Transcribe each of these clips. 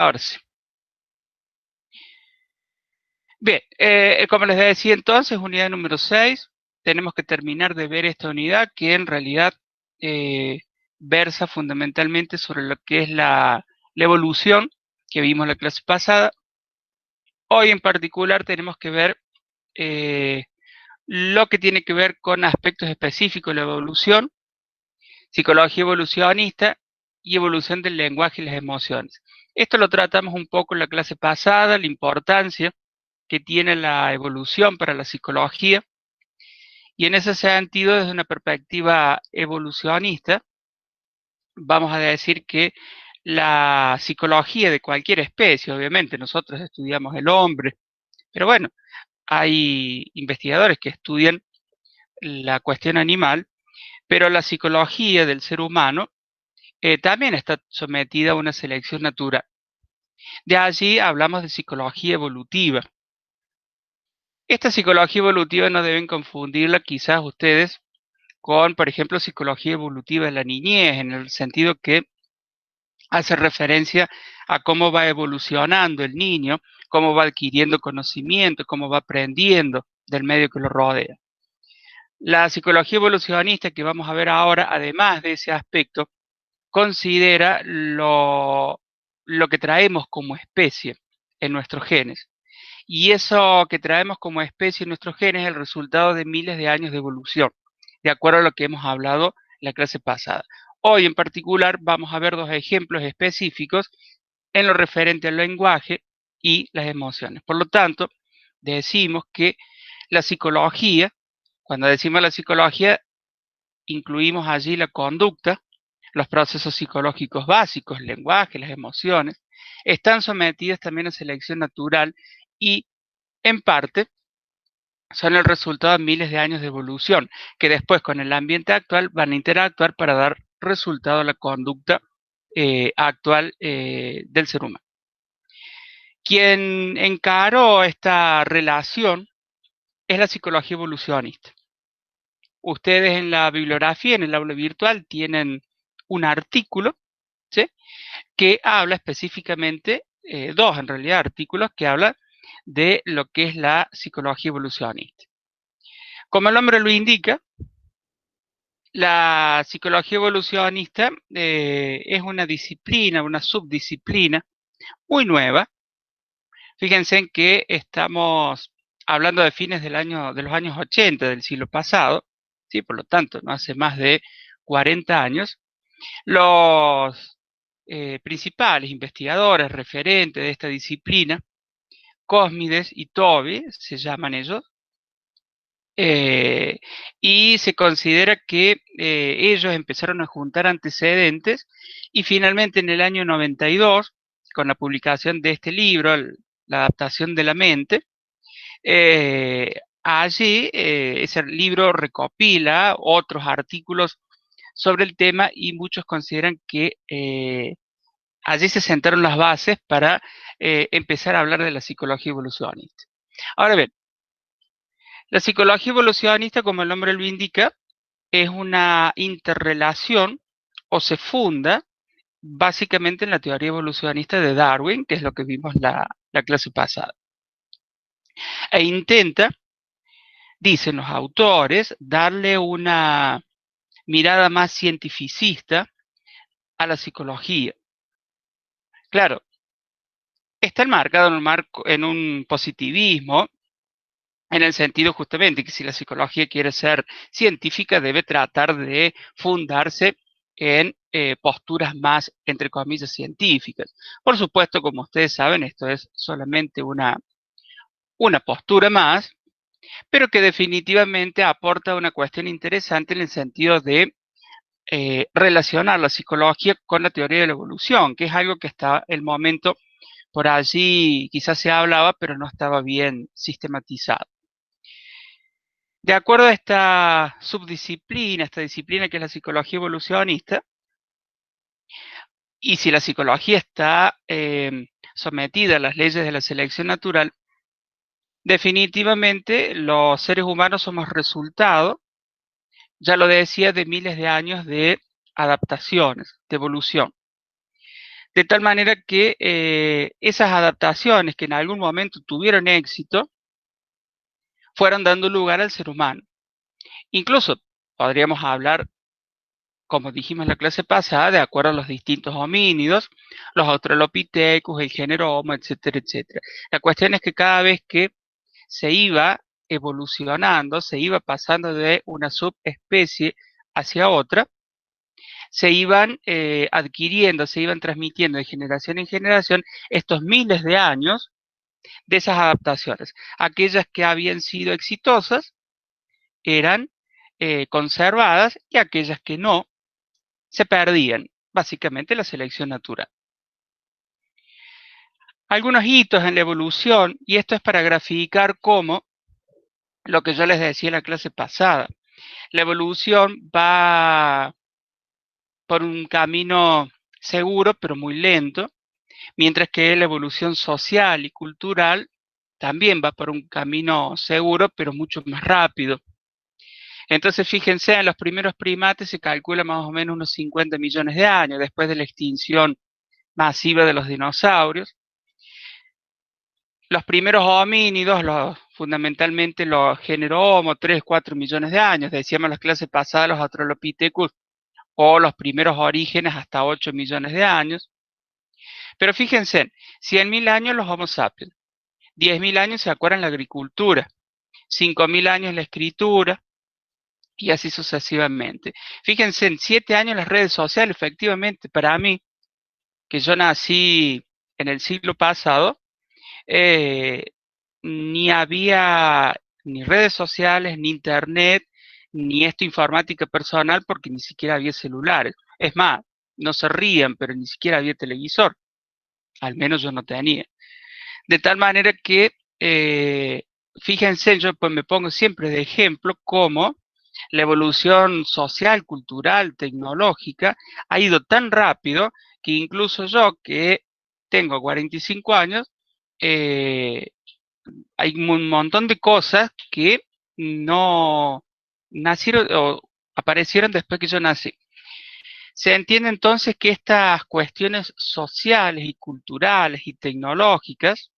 Ahora sí. Bien, como les decía entonces, unidad número 6, tenemos que terminar de ver esta unidad que en realidad versa fundamentalmente sobre lo que es la evolución que vimos la clase pasada. Hoy en particular tenemos que ver eh, lo que tiene que ver con aspectos específicos de la evolución, psicología evolucionista y evolución del lenguaje y las emociones. Esto lo tratamos un poco en la clase pasada, la importancia que tiene la evolución para la psicología, y en ese sentido, desde una perspectiva evolucionista, vamos a decir que la psicología de cualquier especie, obviamente, nosotros estudiamos el hombre, pero bueno, hay investigadores que estudian la cuestión animal, pero la psicología del ser humano también está sometida a una selección natural. De allí hablamos de psicología evolutiva. Esta psicología evolutiva no deben confundirla quizás ustedes con, por ejemplo, psicología evolutiva de la niñez, en el sentido que hace referencia a cómo va evolucionando el niño, cómo va adquiriendo conocimiento, cómo va aprendiendo del medio que lo rodea. La psicología evolucionista que vamos a ver ahora, además de ese aspecto, considera lo que traemos como especie en nuestros genes. Y eso que traemos como especie en nuestros genes es el resultado de miles de años de evolución, de acuerdo a lo que hemos hablado en la clase pasada. Hoy en particular vamos a ver dos ejemplos específicos en lo referente al lenguaje y las emociones. Por lo tanto, decimos que la psicología, cuando decimos la psicología, incluimos allí la conducta, los procesos psicológicos básicos, el lenguaje, las emociones, están sometidas también a selección natural y en parte son el resultado de miles de años de evolución, que después con el ambiente actual van a interactuar para dar resultado a la conducta actual del ser humano. Quien encaró esta relación es la psicología evolucionista. Ustedes en la bibliografía, en el aula virtual, tienen un artículo, ¿sí?, que habla específicamente, dos en realidad artículos que hablan de lo que es la psicología evolucionista. Como el nombre lo indica, la psicología evolucionista es una disciplina, una subdisciplina muy nueva. Fíjense en que estamos hablando de fines de los años 80 del siglo pasado, ¿sí? Por lo tanto, no hace más de 40 años. Los principales investigadores referentes de esta disciplina, Cosmides y Tobey, se llaman ellos, y se considera que ellos empezaron a juntar antecedentes y finalmente en el año 92, con la publicación de este libro, La adaptación de la mente, allí ese libro recopila otros artículos sobre el tema y muchos consideran que allí se sentaron las bases para empezar a hablar de la psicología evolucionista. Ahora bien, la psicología evolucionista, como el nombre lo indica, es una interrelación o se funda básicamente en la teoría evolucionista de Darwin, que es lo que vimos la clase pasada. E intenta, dicen los autores, darle una mirada más cientificista a la psicología. Claro, está enmarcado en un positivismo, en el sentido justamente que si la psicología quiere ser científica debe tratar de fundarse en posturas más, entre comillas, científicas. Por supuesto, como ustedes saben, esto es solamente una postura más, pero que definitivamente aporta una cuestión interesante en el sentido de relacionar la psicología con la teoría de la evolución, que es algo que hasta el momento por allí quizás se hablaba, pero no estaba bien sistematizado. De acuerdo a esta subdisciplina, esta disciplina que es la psicología evolucionista, y si la psicología está sometida a las leyes de la selección natural, definitivamente los seres humanos somos resultado, ya lo decía, de miles de años de adaptaciones, de evolución. De tal manera que esas adaptaciones que en algún momento tuvieron éxito, fueron dando lugar al ser humano. Incluso podríamos hablar, como dijimos en la clase pasada, de acuerdo a los distintos homínidos, los Australopithecus, el género Homo, etcétera, etcétera. La cuestión es que cada vez que se iba evolucionando, se iba pasando de una subespecie hacia otra, se iban adquiriendo, se iban transmitiendo de generación en generación estos miles de años de esas adaptaciones. Aquellas que habían sido exitosas eran conservadas y aquellas que no se perdían, básicamente la selección natural. Algunos hitos en la evolución, y esto es para graficar cómo, lo que yo les decía en la clase pasada, la evolución va por un camino seguro pero muy lento, mientras que la evolución social y cultural también va por un camino seguro pero mucho más rápido. Entonces, fíjense, en los primeros primates se calcula más o menos unos 50 millones de años después de la extinción masiva de los dinosaurios. Los primeros homínidos, fundamentalmente los género Homo, 3, 4 millones de años. Decíamos en las clases pasadas los Australopithecus o los primeros orígenes hasta 8 millones de años. Pero fíjense, 100.000 años los Homo sapiens, 10.000 años se acuerdan la agricultura, 5.000 años la escritura, y así sucesivamente. Fíjense, en 7 años las redes sociales, efectivamente, para mí, que yo nací en el siglo pasado, eh, ni había ni redes sociales, ni internet, ni esta informática personal, porque ni siquiera había celulares. Es más, no se rían, pero ni siquiera había televisor, al menos yo no tenía. De tal manera que, fíjense, yo pues me pongo siempre de ejemplo cómo la evolución social, cultural, tecnológica ha ido tan rápido que incluso yo, que tengo 45 años, hay un montón de cosas que no nacieron o aparecieron después que yo nací. Se entiende entonces que estas cuestiones sociales y culturales y tecnológicas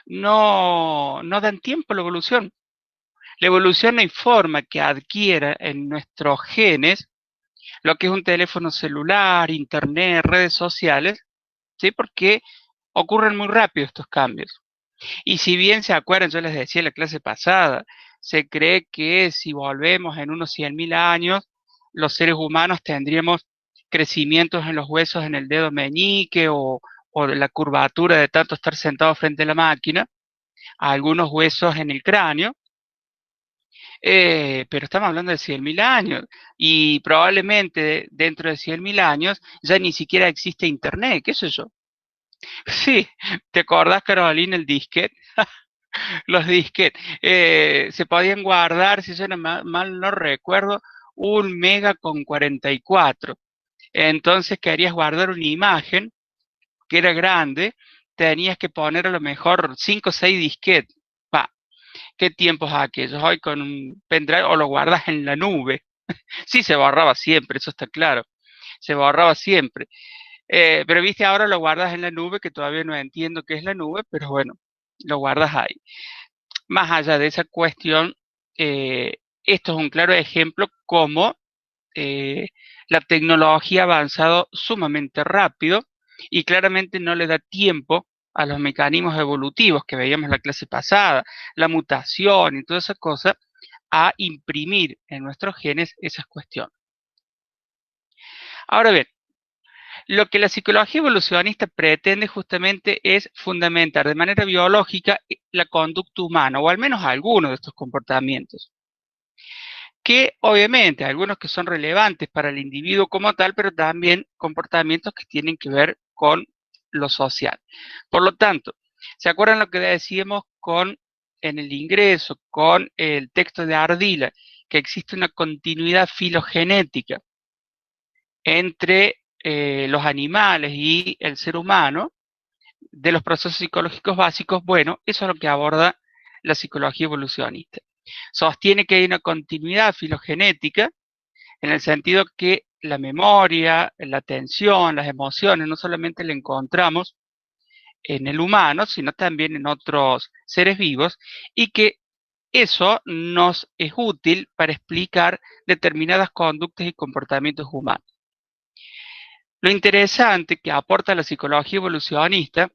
no dan tiempo a la evolución. La evolución no hay forma que adquiera en nuestros genes lo que es un teléfono celular, internet, redes sociales, ¿sí? Porque ocurren muy rápido estos cambios. Y si bien se acuerdan, yo les decía en la clase pasada, se cree que si volvemos en unos 100.000 años, los seres humanos tendríamos crecimientos en los huesos en el dedo meñique o la curvatura de tanto estar sentado frente a la máquina, algunos huesos en el cráneo, pero estamos hablando de 100.000 años y probablemente dentro de 100.000 años ya ni siquiera existe internet, qué sé yo. Sí, ¿te acordás, Carolina, el disquete? Los disquetes se podían guardar, si yo no mal no recuerdo, 1 mega con 44. Entonces querías guardar una imagen que era grande, tenías que poner a lo mejor 5 o 6 disquetes. Pa, qué tiempos aquellos. Hoy con un pendrive o lo guardas en la nube. Sí, se borraba siempre, eso está claro. Se borraba siempre. Pero viste, ahora lo guardas en la nube, que todavía no entiendo qué es la nube, pero bueno, lo guardas ahí. Más allá de esa cuestión, esto es un claro ejemplo cómo la tecnología ha avanzado sumamente rápido y claramente no le da tiempo a los mecanismos evolutivos que veíamos en la clase pasada, la mutación y toda esa cosa, a imprimir en nuestros genes esas cuestiones. Ahora bien, lo que la psicología evolucionista pretende justamente es fundamentar de manera biológica la conducta humana, o al menos algunos de estos comportamientos, que obviamente algunos que son relevantes para el individuo como tal, pero también comportamientos que tienen que ver con lo social. Por lo tanto, ¿se acuerdan lo que decíamos en el ingreso, con el texto de Ardila, que existe una continuidad filogenética entre los animales y el ser humano, de los procesos psicológicos básicos? Bueno, eso es lo que aborda la psicología evolucionista. Sostiene que hay una continuidad filogenética en el sentido que la memoria, la atención, las emociones, no solamente la encontramos en el humano, sino también en otros seres vivos, y que eso nos es útil para explicar determinadas conductas y comportamientos humanos. Lo interesante que aporta la psicología evolucionista,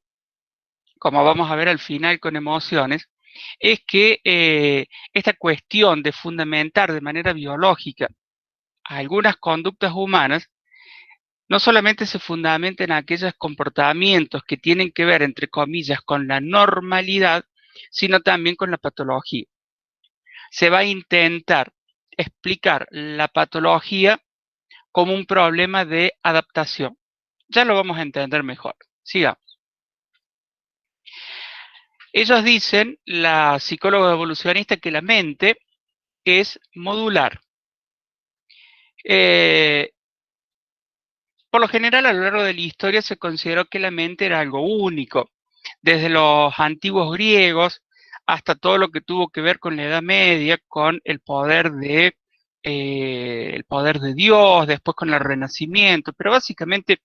como vamos a ver al final con emociones, es que esta cuestión de fundamentar de manera biológica algunas conductas humanas no solamente se fundamenta en aquellos comportamientos que tienen que ver, entre comillas, con la normalidad, sino también con la patología. Se va a intentar explicar la patología como un problema de adaptación. Ya lo vamos a entender mejor. Sigamos. Ellos dicen, la psicóloga evolucionista, que la mente es modular. Por lo general, a lo largo de la historia se consideró que la mente era algo único, desde los antiguos griegos hasta todo lo que tuvo que ver con la Edad Media, con el poder de Dios, después con el Renacimiento, pero básicamente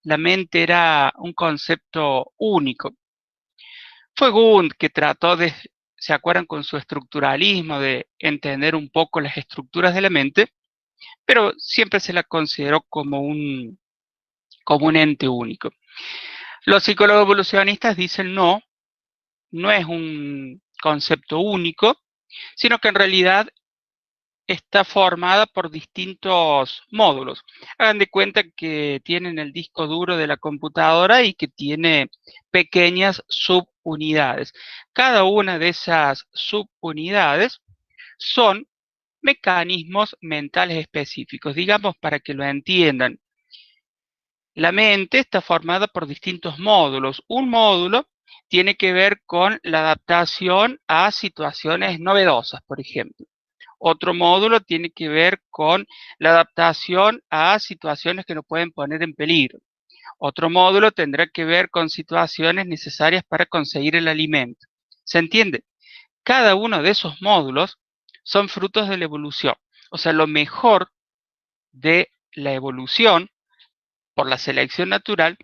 la mente era un concepto único. Fue Wundt que trató de, ¿se acuerdan?, con su estructuralismo, de entender un poco las estructuras de la mente, pero siempre se la consideró como un ente único. Los psicólogos evolucionistas dicen no, no es un concepto único, sino que en realidad está formada por distintos módulos. Hagan de cuenta que tienen el disco duro de la computadora y que tiene pequeñas subunidades. Cada una de esas subunidades son mecanismos mentales específicos. Digamos, para que lo entiendan, la mente está formada por distintos módulos. Un módulo tiene que ver con la adaptación a situaciones novedosas, por ejemplo. Otro módulo tiene que ver con la adaptación a situaciones que nos pueden poner en peligro. Otro módulo tendrá que ver con situaciones necesarias para conseguir el alimento. ¿Se entiende? Cada uno de esos módulos son frutos de la evolución. O sea, lo mejor de la evolución por la selección natural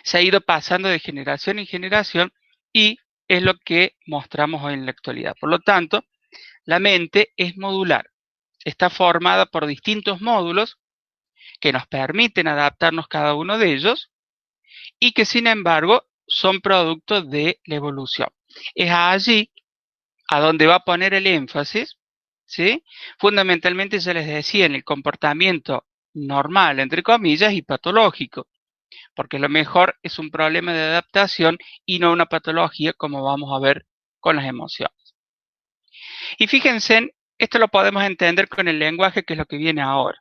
se ha ido pasando de generación en generación y es lo que mostramos hoy en la actualidad. Por lo tanto, la mente es modular. Está formada por distintos módulos que nos permiten adaptarnos cada uno de ellos y que, sin embargo, son producto de la evolución. Es allí a donde va a poner el énfasis, ¿sí? Fundamentalmente, ya les decía, en el comportamiento normal, entre comillas, y patológico, porque lo mejor es un problema de adaptación y no una patología, como vamos a ver con las emociones. Y fíjense, esto lo podemos entender con el lenguaje, que es lo que viene ahora.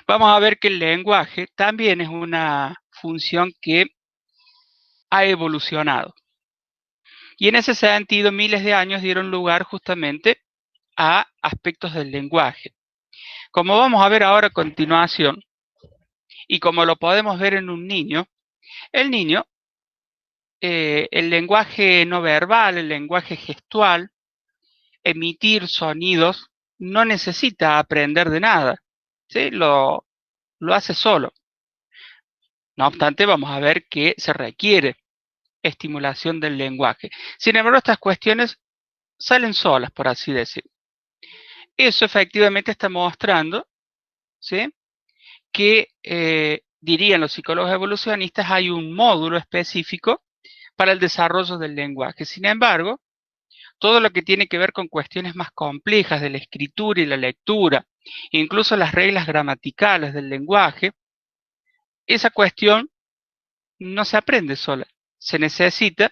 Vamos a ver que el lenguaje también es una función que ha evolucionado. Y en ese sentido, miles de años dieron lugar justamente a aspectos del lenguaje. Como vamos a ver ahora a continuación, y como lo podemos ver en un niño, el niño, el lenguaje no verbal, el lenguaje gestual, emitir sonidos, no necesita aprender de nada, ¿sí? Lo hace solo. No obstante, vamos a ver que se requiere estimulación del lenguaje. Sin embargo, estas cuestiones salen solas, por así decir. Eso efectivamente está mostrando, ¿sí?, que, dirían los psicólogos evolucionistas, hay un módulo específico para el desarrollo del lenguaje. Sin embargo, todo lo que tiene que ver con cuestiones más complejas de la escritura y la lectura, incluso las reglas gramaticales del lenguaje, esa cuestión no se aprende sola. Se necesita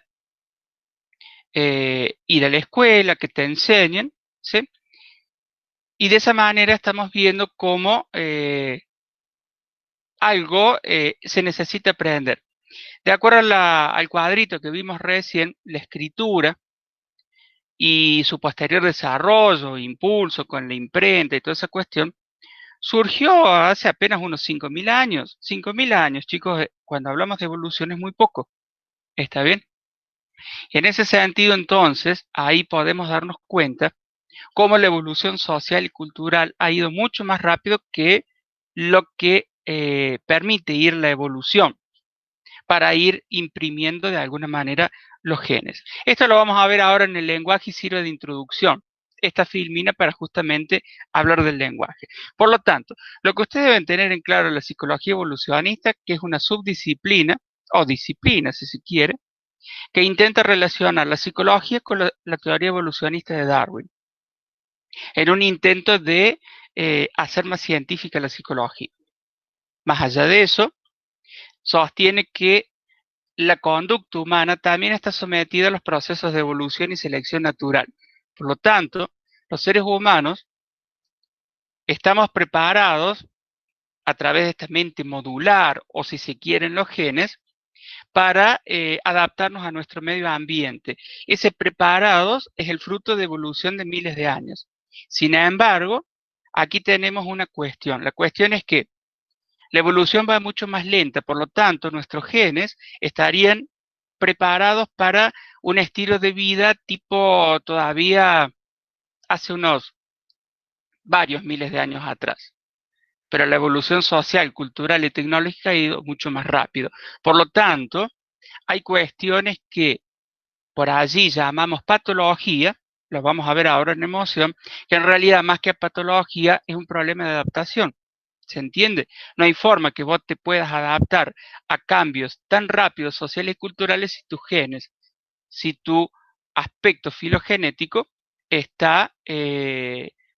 ir a la escuela, que te enseñen, ¿sí? Y de esa manera estamos viendo cómo algo se necesita aprender. De acuerdo al cuadrito que vimos recién, la escritura y su posterior desarrollo, impulso con la imprenta y toda esa cuestión, surgió hace apenas unos 5.000 años. 5.000 años, chicos, cuando hablamos de evolución es muy poco. ¿Está bien? En ese sentido, entonces, ahí podemos darnos cuenta cómo la evolución social y cultural ha ido mucho más rápido que lo que permite ir la evolución para ir imprimiendo de alguna manera los genes. Esto lo vamos a ver ahora en el lenguaje y sirve de introducción. Esta filmina para justamente hablar del lenguaje. Por lo tanto, lo que ustedes deben tener en claro en la psicología evolucionista, que es una subdisciplina, o disciplina si se quiere, que intenta relacionar la psicología con la teoría evolucionista de Darwin, en un intento de hacer más científica la psicología. Más allá de eso, sostiene que la conducta humana también está sometida a los procesos de evolución y selección natural. Por lo tanto, los seres humanos estamos preparados a través de esta mente modular, o si se quieren los genes, para adaptarnos a nuestro medio ambiente. Ese preparados es el fruto de evolución de miles de años. Sin embargo, aquí tenemos una cuestión. La cuestión es que la evolución va mucho más lenta, por lo tanto, nuestros genes estarían preparados para un estilo de vida tipo todavía hace unos varios miles de años atrás. Pero la evolución social, cultural y tecnológica ha ido mucho más rápido. Por lo tanto, hay cuestiones que por allí llamamos patología, lo vamos a ver ahora en emoción, que en realidad más que patología es un problema de adaptación. ¿Se entiende? No hay forma que vos te puedas adaptar a cambios tan rápidos sociales y culturales si tus genes, si tu aspecto filogenético está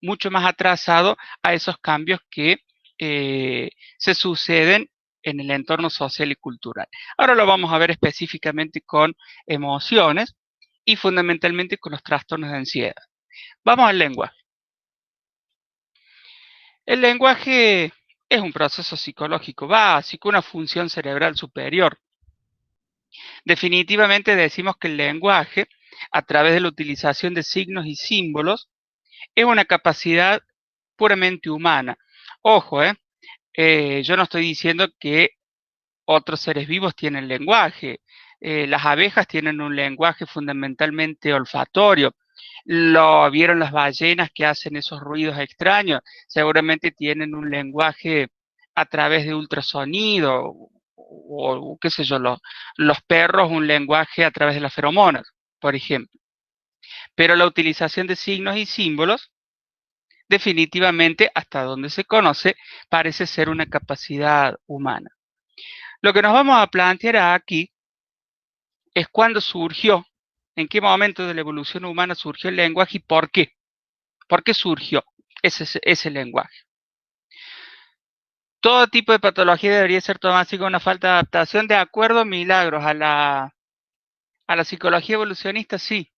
mucho más atrasado a esos cambios que se suceden en el entorno social y cultural. Ahora lo vamos a ver específicamente con emociones y fundamentalmente con los trastornos de ansiedad. Vamos al lenguaje. El lenguaje es un proceso psicológico básico, una función cerebral superior. Definitivamente decimos que el lenguaje, a través de la utilización de signos y símbolos, es una capacidad puramente humana. Ojo, yo no estoy diciendo que otros seres vivos tienen lenguaje. Las abejas tienen un lenguaje fundamentalmente olfatorio. Lo vieron las ballenas que hacen esos ruidos extraños. Seguramente tienen un lenguaje a través de ultrasonido o qué sé yo, los perros un lenguaje a través de las feromonas, por ejemplo. Pero la utilización de signos y símbolos, definitivamente, hasta donde se conoce, parece ser una capacidad humana. Lo que nos vamos a plantear aquí es cuándo surgió, en qué momento de la evolución humana surgió el lenguaje y por qué. ¿Por qué surgió ese lenguaje? Todo tipo de patología debería ser tomada así como una falta de adaptación. De acuerdo, Milagros, a la psicología evolucionista, sí.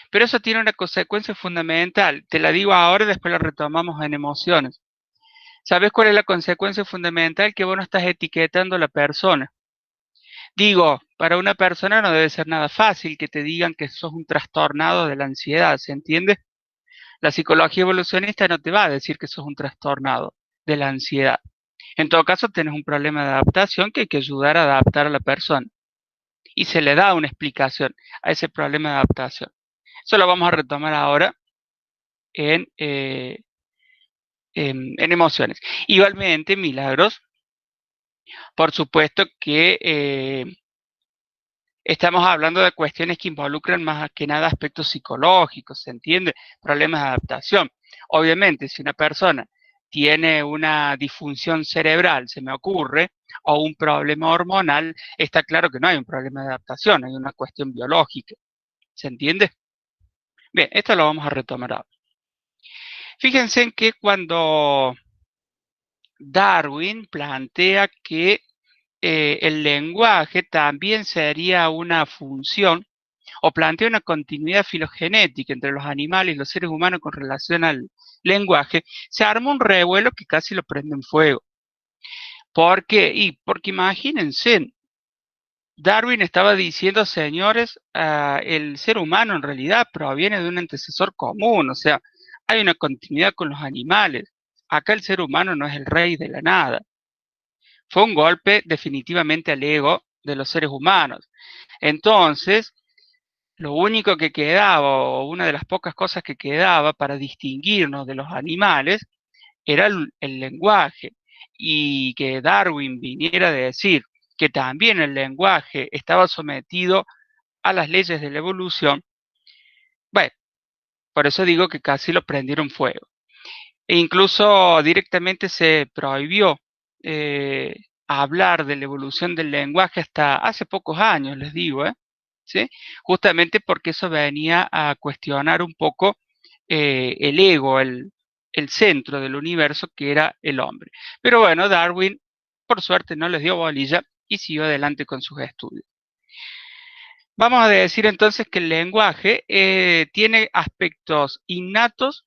Pero eso tiene una consecuencia fundamental. Te la digo ahora y después la retomamos en emociones. ¿Sabes cuál es la consecuencia fundamental? Que vos no estás etiquetando a la persona. Digo, para una persona no debe ser nada fácil que te digan que sos un trastornado de la ansiedad, ¿se entiende? La psicología evolucionista no te va a decir que sos un trastornado de la ansiedad. En todo caso, tenés un problema de adaptación que hay que ayudar a adaptar a la persona. Y se le da una explicación a ese problema de adaptación. Eso lo vamos a retomar ahora en, en emociones. Igualmente, Milagros, por supuesto que estamos hablando de cuestiones que involucran más que nada aspectos psicológicos, ¿se entiende? Problemas de adaptación. Obviamente, si una persona tiene una disfunción cerebral, se me ocurre, o un problema hormonal, está claro que no hay un problema de adaptación, hay una cuestión biológica. ¿Se entiende? Bien, esto lo vamos a retomar ahora. Fíjense en que cuando Darwin plantea que el lenguaje también sería una función o plantea una continuidad filogenética entre los animales y los seres humanos con relación al lenguaje, se arma un revuelo que casi lo prende en fuego. ¿Por qué? Porque imagínense, Darwin estaba diciendo, señores, el ser humano en realidad proviene de un antecesor común, o sea, hay una continuidad con los animales. Acá el ser humano no es el rey de la nada. Fue un golpe definitivamente al ego de los seres humanos. Entonces, lo único que quedaba, o una de las pocas cosas que quedaba para distinguirnos de los animales, era el lenguaje. Y que Darwin viniera a decir que también el lenguaje estaba sometido a las leyes de la evolución, bueno, por eso digo que casi lo prendieron fuego. E incluso directamente se prohibió eh, hablar de la evolución del lenguaje hasta hace pocos años, les digo, ¿sí? Justamente porque eso venía a cuestionar un poco el ego, el centro del universo que era el hombre. Pero bueno, Darwin, por suerte, no les dio bolilla y siguió adelante con sus estudios. Vamos a decir entonces que el lenguaje tiene aspectos innatos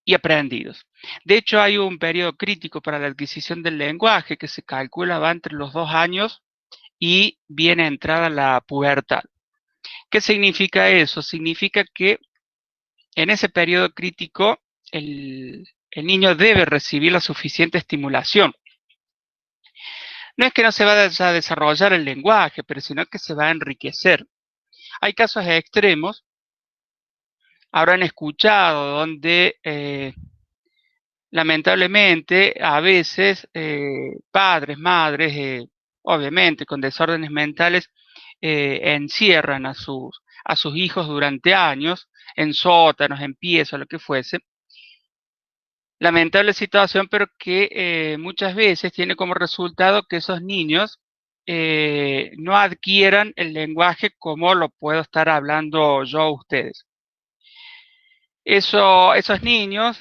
y aprendidos. De hecho, hay un periodo crítico para la adquisición del lenguaje que se calcula va entre los 2 años y viene entrada la pubertad. ¿Qué significa eso? Significa que en ese periodo crítico el niño debe recibir la suficiente estimulación. No es que no se vaya a desarrollar el lenguaje, pero sino que se va a enriquecer. Hay casos extremos, habrán escuchado, donde lamentablemente a veces padres, madres, obviamente con desórdenes mentales, encierran a sus hijos durante años en sótanos, en piezas, lo que fuese. Lamentable situación, pero que muchas veces tiene como resultado que esos niños no adquieran el lenguaje como lo puedo estar hablando yo a ustedes. Esos niños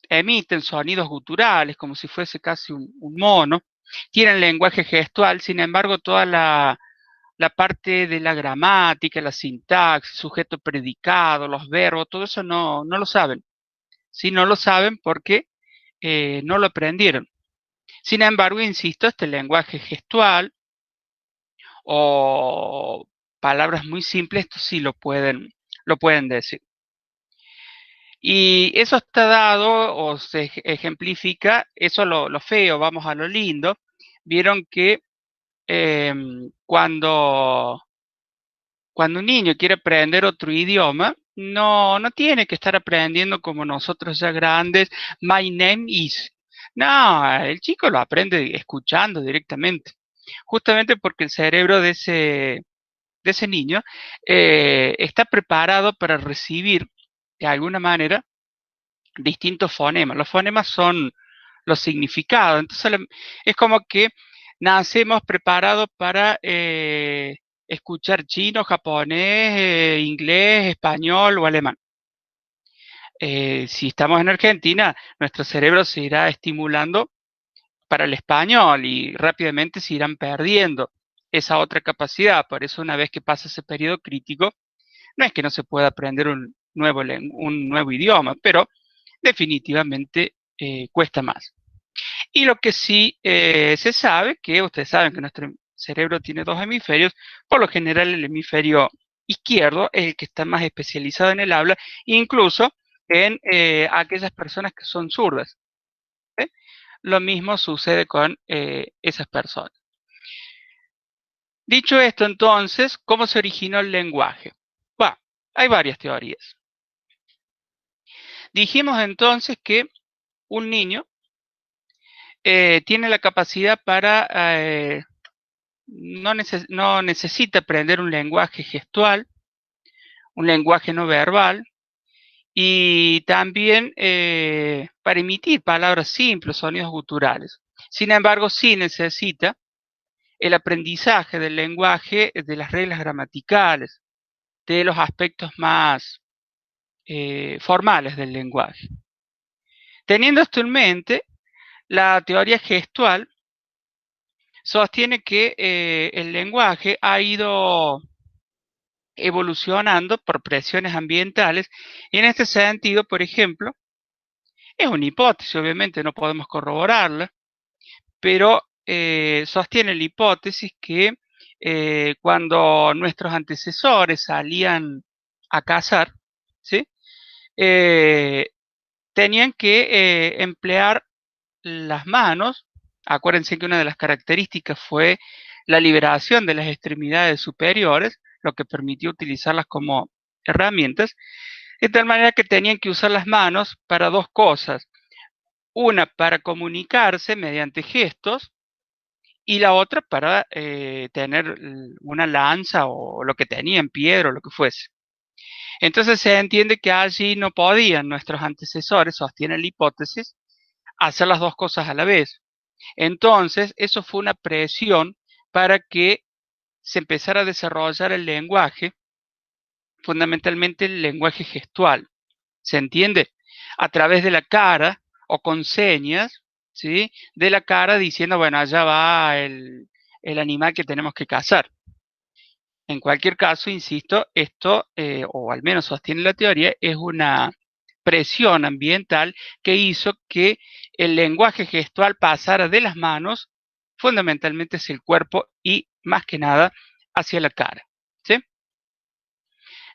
emiten sonidos guturales como si fuese casi un mono, tienen lenguaje gestual, sin embargo toda la parte de la gramática, la sintaxis, sujeto predicado, los verbos, todo eso no lo saben. ¿Sí? No lo saben porque no lo aprendieron. Sin embargo, insisto, este lenguaje gestual o palabras muy simples, esto sí lo pueden decir. Y eso está dado o se ejemplifica, eso lo feo, vamos a lo lindo. Vieron que cuando un niño quiere aprender otro idioma, no tiene que estar aprendiendo como nosotros ya grandes, my name is. No, el chico lo aprende escuchando directamente. Justamente porque el cerebro de ese niño está preparado para recibir de alguna manera distintos fonemas. Los fonemas son los significados. Entonces es como que nacemos preparados para escuchar chino, japonés, inglés, español o alemán. Si estamos en Argentina, nuestro cerebro se irá estimulando para el español y rápidamente se irán perdiendo esa otra capacidad. Por eso una vez que pasa ese periodo crítico, no es que no se pueda aprender un nuevo idioma, pero definitivamente cuesta más. Y lo que sí se sabe, que ustedes saben que nuestro cerebro tiene 2 hemisferios, por lo general el hemisferio izquierdo es el que está más especializado en el habla, incluso en aquellas personas que son zurdas. ¿Sí? Lo mismo sucede con esas personas. Dicho esto, entonces, ¿cómo se originó el lenguaje? Bueno, hay varias teorías. Dijimos entonces que un niño tiene la capacidad para, no necesita aprender un lenguaje gestual, un lenguaje no verbal, y también para emitir palabras simples, sonidos guturales. Sin embargo, sí necesita el aprendizaje del lenguaje, de las reglas gramaticales, de los aspectos más formales del lenguaje. Teniendo esto en mente, la teoría gestual sostiene que el lenguaje ha ido evolucionando por presiones ambientales y en este sentido, por ejemplo, es una hipótesis, obviamente no podemos corroborarla, pero sostiene la hipótesis que cuando nuestros antecesores salían a cazar, ¿sí? Tenían que emplear las manos. Acuérdense que una de las características fue la liberación de las extremidades superiores, lo que permitió utilizarlas como herramientas, de tal manera que tenían que usar las manos para dos cosas. Una para comunicarse mediante gestos y la otra para tener una lanza o lo que tenía en piedra o lo que fuese. Entonces se entiende que allí no podían nuestros antecesores, sostiene la hipótesis, hacer las dos cosas a la vez. Entonces, eso fue una presión para que se empezara a desarrollar el lenguaje, fundamentalmente el lenguaje gestual. ¿Se entiende? A través de la cara o con señas, ¿sí? De la cara diciendo, bueno, allá va el animal que tenemos que cazar. En cualquier caso, insisto, esto, o al menos sostiene la teoría, es una presión ambiental que hizo que el lenguaje gestual pasara de las manos fundamentalmente hacia el cuerpo y más que nada hacia la cara. ¿Sí?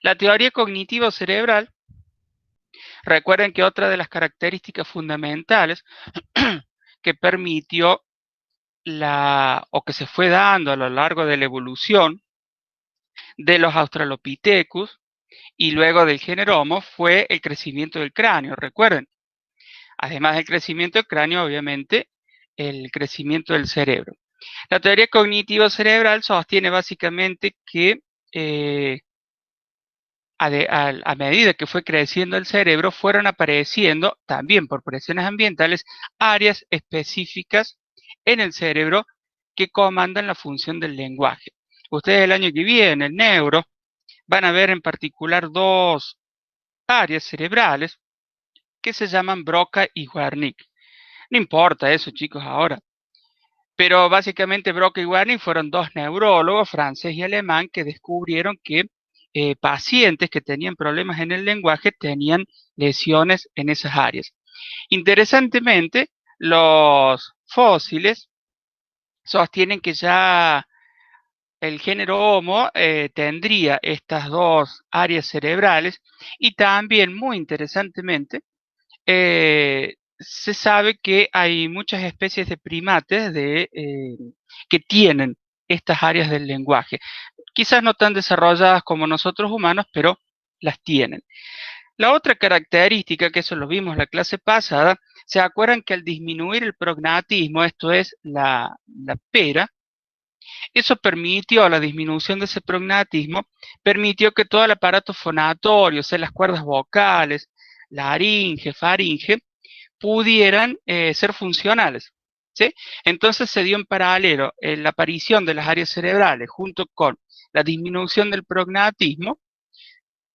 La teoría cognitivo-cerebral, recuerden que otra de las características fundamentales que permitió o que se fue dando a lo largo de la evolución de los Australopithecus y luego del género Homo fue el crecimiento del cráneo, recuerden. Además del crecimiento del cráneo, obviamente, el crecimiento del cerebro. La teoría cognitivo-cerebral sostiene básicamente que a medida que fue creciendo el cerebro, fueron apareciendo, también por presiones ambientales, áreas específicas en el cerebro que comandan la función del lenguaje. Ustedes el año que viene, el neuro, van a ver en particular dos áreas cerebrales que se llaman Broca y Wernicke. No importa eso, chicos, ahora. Pero básicamente Broca y Wernicke fueron dos neurólogos, francés y alemán, que descubrieron que pacientes que tenían problemas en el lenguaje tenían lesiones en esas áreas. Interesantemente, los fósiles sostienen que ya el género Homo tendría estas dos áreas cerebrales y también, muy interesantemente, se sabe que hay muchas especies de primates que tienen estas áreas del lenguaje. Quizás no tan desarrolladas como nosotros humanos, pero las tienen. La otra característica, que eso lo vimos la clase pasada, se acuerdan que al disminuir el prognatismo, esto es la pera, eso permitió, la disminución de ese prognatismo, permitió que todo el aparato fonatorio, o sea, las cuerdas vocales, laringe, faringe, pudieran ser funcionales. ¿Sí? Entonces se dio en paralelo la aparición de las áreas cerebrales junto con la disminución del prognatismo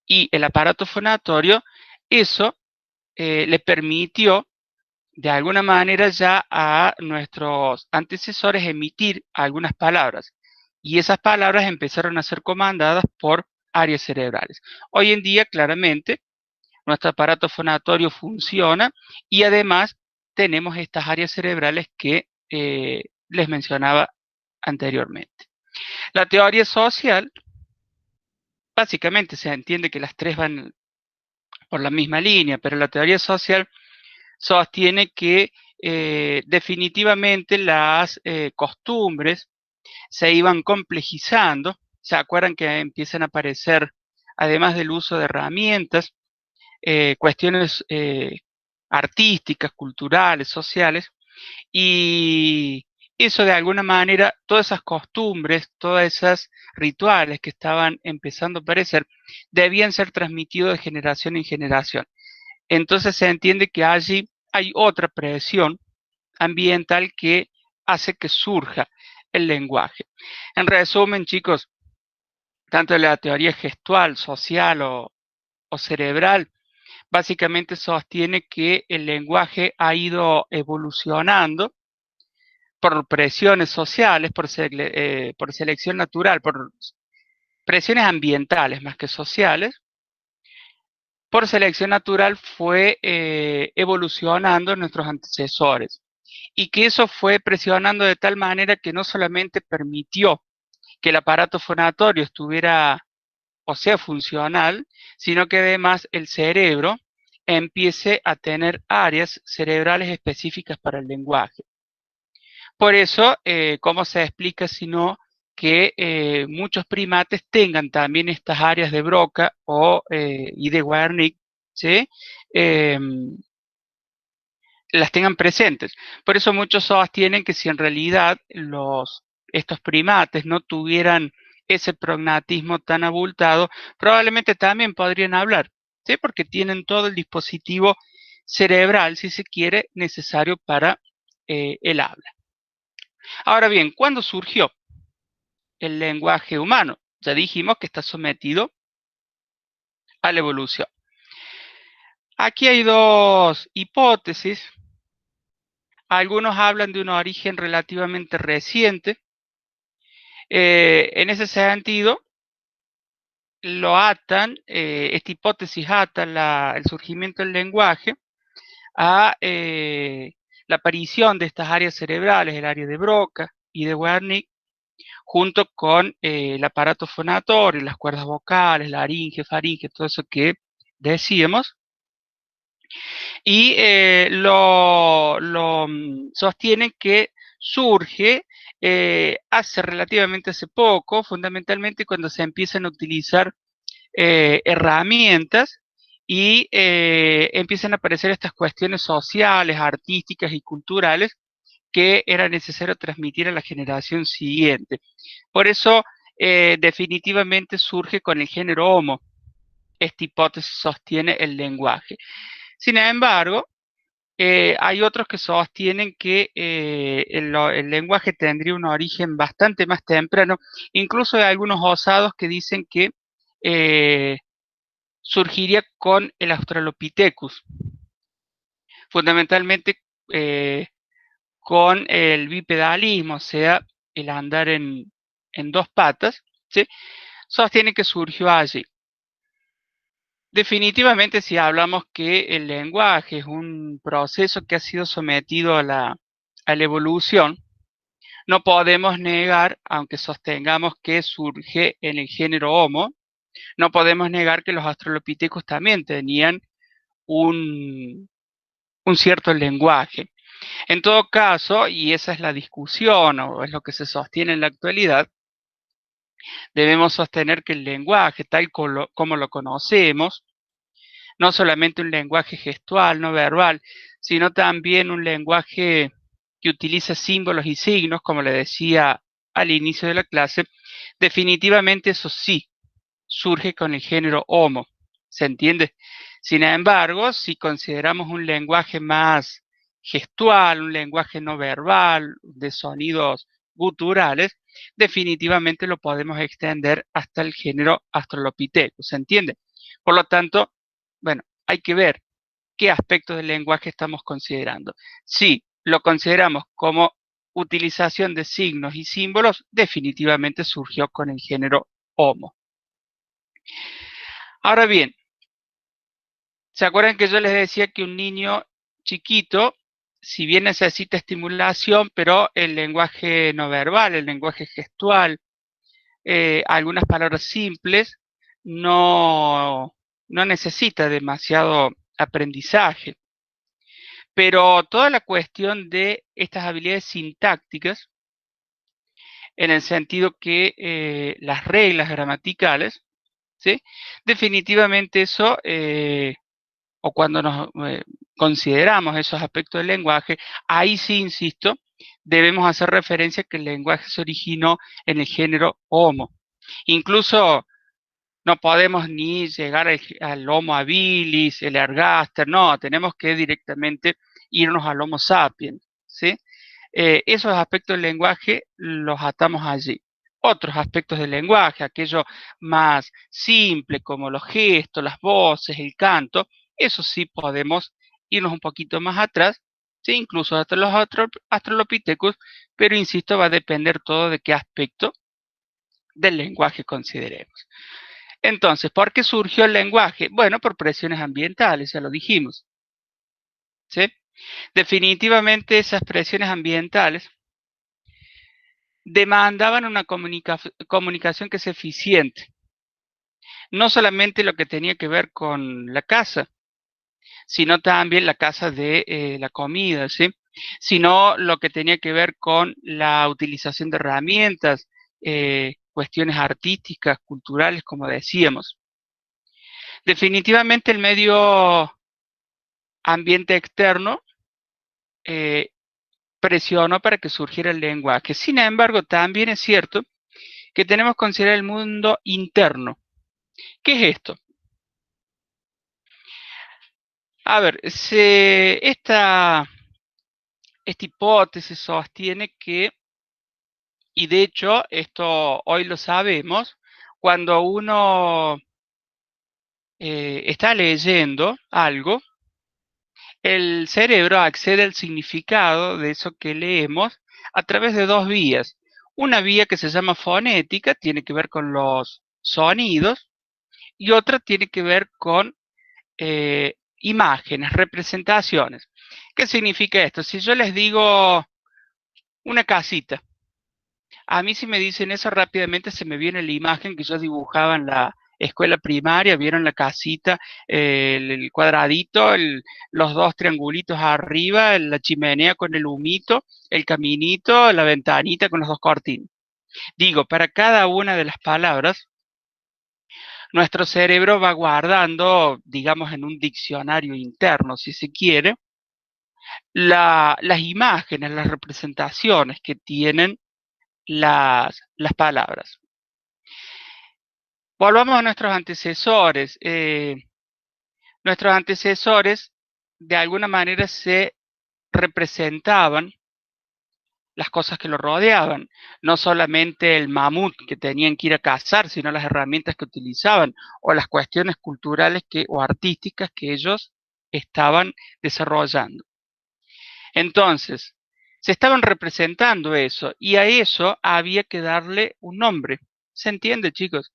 y el aparato fonatorio. Eso le permitió de alguna manera ya a nuestros antecesores emitir algunas palabras y esas palabras empezaron a ser comandadas por áreas cerebrales. Hoy en día, claramente, nuestro aparato fonatorio funciona y además tenemos estas áreas cerebrales que les mencionaba anteriormente. La teoría social, básicamente se entiende que las tres van por la misma línea, pero la teoría social sostiene que definitivamente las costumbres se iban complejizando. ¿Se acuerdan que empiezan a aparecer, además del uso de herramientas, cuestiones artísticas, culturales, sociales? Y eso de alguna manera, todas esas costumbres, todas esas rituales que estaban empezando a aparecer, debían ser transmitidos de generación en generación. Entonces se entiende que allí hay otra presión ambiental que hace que surja el lenguaje. En resumen, chicos, tanto la teoría gestual, social o cerebral, básicamente sostiene que el lenguaje ha ido evolucionando por presiones sociales, por selección natural, por presiones ambientales más que sociales. Por selección natural fue evolucionando nuestros antecesores y que eso fue presionando de tal manera que no solamente permitió que el aparato fonatorio estuviera, o sea, funcional, sino que además el cerebro empiece a tener áreas cerebrales específicas para el lenguaje. Por eso, ¿cómo se explica si no que muchos primates tengan también estas áreas de Broca y de Wernicke, ¿sí? Las tengan presentes. Por eso muchos sostienen que si en realidad estos primates no tuvieran ese prognatismo tan abultado, probablemente también podrían hablar, ¿sí? Porque tienen todo el dispositivo cerebral, si se quiere, necesario para el habla. Ahora bien, ¿cuándo surgió el lenguaje humano? Ya dijimos que está sometido a la evolución. Aquí hay dos hipótesis. Algunos hablan de un origen relativamente reciente. En ese sentido, esta hipótesis ata el surgimiento del lenguaje a la aparición de estas áreas cerebrales, el área de Broca y de Wernicke, junto con el aparato fonatorio, las cuerdas vocales, laringe, faringe, todo eso que decíamos. Y sostienen que surge hace poco, fundamentalmente cuando se empiezan a utilizar herramientas y empiezan a aparecer estas cuestiones sociales, artísticas y culturales que era necesario transmitir a la generación siguiente. Por eso, definitivamente surge con el género Homo. Esta hipótesis sostiene el lenguaje. Sin embargo, hay otros que sostienen que el lenguaje tendría un origen bastante más temprano. Incluso hay algunos osados que dicen que eh, surgiría con el Australopithecus, fundamentalmente con el bipedalismo, o sea, el andar en dos patas, ¿sí? Sostienen que surgió allí. Definitivamente, si hablamos que el lenguaje es un proceso que ha sido sometido a la evolución, no podemos negar, aunque sostengamos que surge en el género Homo, no podemos negar que los australopithecus también tenían un, un cierto lenguaje. En todo caso, y esa es la discusión o es lo que se sostiene en la actualidad, debemos sostener que el lenguaje, tal como lo conocemos, no solamente un lenguaje gestual, no verbal, sino también un lenguaje que utiliza símbolos y signos, como le decía al inicio de la clase, definitivamente eso sí, surge con el género Homo, ¿se entiende? Sin embargo, si consideramos un lenguaje más gestual, un lenguaje no verbal, de sonidos guturales, definitivamente lo podemos extender hasta el género Australopithecus, ¿se entiende? Por lo tanto, bueno, hay que ver qué aspectos del lenguaje estamos considerando. Si lo consideramos como utilización de signos y símbolos, definitivamente surgió con el género Homo. Ahora bien, ¿se acuerdan que yo les decía que un niño chiquito, si bien necesita estimulación, pero el lenguaje no verbal, el lenguaje gestual, algunas palabras simples, no, no necesita demasiado aprendizaje? Pero toda la cuestión de estas habilidades sintácticas, en el sentido que las reglas gramaticales, ¿sí? Definitivamente eso, o cuando nos consideramos esos aspectos del lenguaje, ahí sí, insisto, debemos hacer referencia a que el lenguaje se originó en el género Homo. Incluso no podemos ni llegar al Homo habilis, el ergaster, no, tenemos que directamente irnos al Homo sapiens, ¿sí? Esos aspectos del lenguaje los atamos allí. Otros aspectos del lenguaje, aquello más simple como los gestos, las voces, el canto, eso sí podemos irnos un poquito más atrás, ¿sí? Incluso hasta los Australopithecus, pero insisto, va a depender todo de qué aspecto del lenguaje consideremos. Entonces, ¿por qué surgió el lenguaje? Bueno, por presiones ambientales, ya lo dijimos, ¿sí? Definitivamente esas presiones ambientales demandaban una comunicación que sea eficiente. No solamente lo que tenía que ver con la caza, sino también la caza de la comida, ¿sí? Sino lo que tenía que ver con la utilización de herramientas, cuestiones artísticas, culturales, como decíamos. Definitivamente el medio ambiente externo presionó para que surgiera el lenguaje. Sin embargo, también es cierto que tenemos que considerar el mundo interno. ¿Qué es esto? A ver, esta hipótesis sostiene que, y de hecho esto hoy lo sabemos, cuando uno está leyendo algo, el cerebro accede al significado de eso que leemos a través de dos vías. Una vía que se llama fonética, tiene que ver con los sonidos, y otra tiene que ver con imágenes, representaciones. ¿Qué significa esto? Si yo les digo una casita, a mí si me dicen eso rápidamente se me viene la imagen que yo dibujaba en la escuela primaria, vieron la casita, el cuadradito, los dos triangulitos arriba, la chimenea con el humito, el caminito, la ventanita con los dos cortinas. Digo, para cada una de las palabras, nuestro cerebro va guardando, digamos, en un diccionario interno, si se quiere, las imágenes, las representaciones que tienen las palabras. Volvamos a nuestros antecesores. Nuestros antecesores, de alguna manera, se representaban las cosas que lo rodeaban, no solamente el mamut que tenían que ir a cazar, sino las herramientas que utilizaban o las cuestiones culturales o artísticas que ellos estaban desarrollando. Entonces, se estaban representando eso y a eso había que darle un nombre. ¿Se entiende, chicos?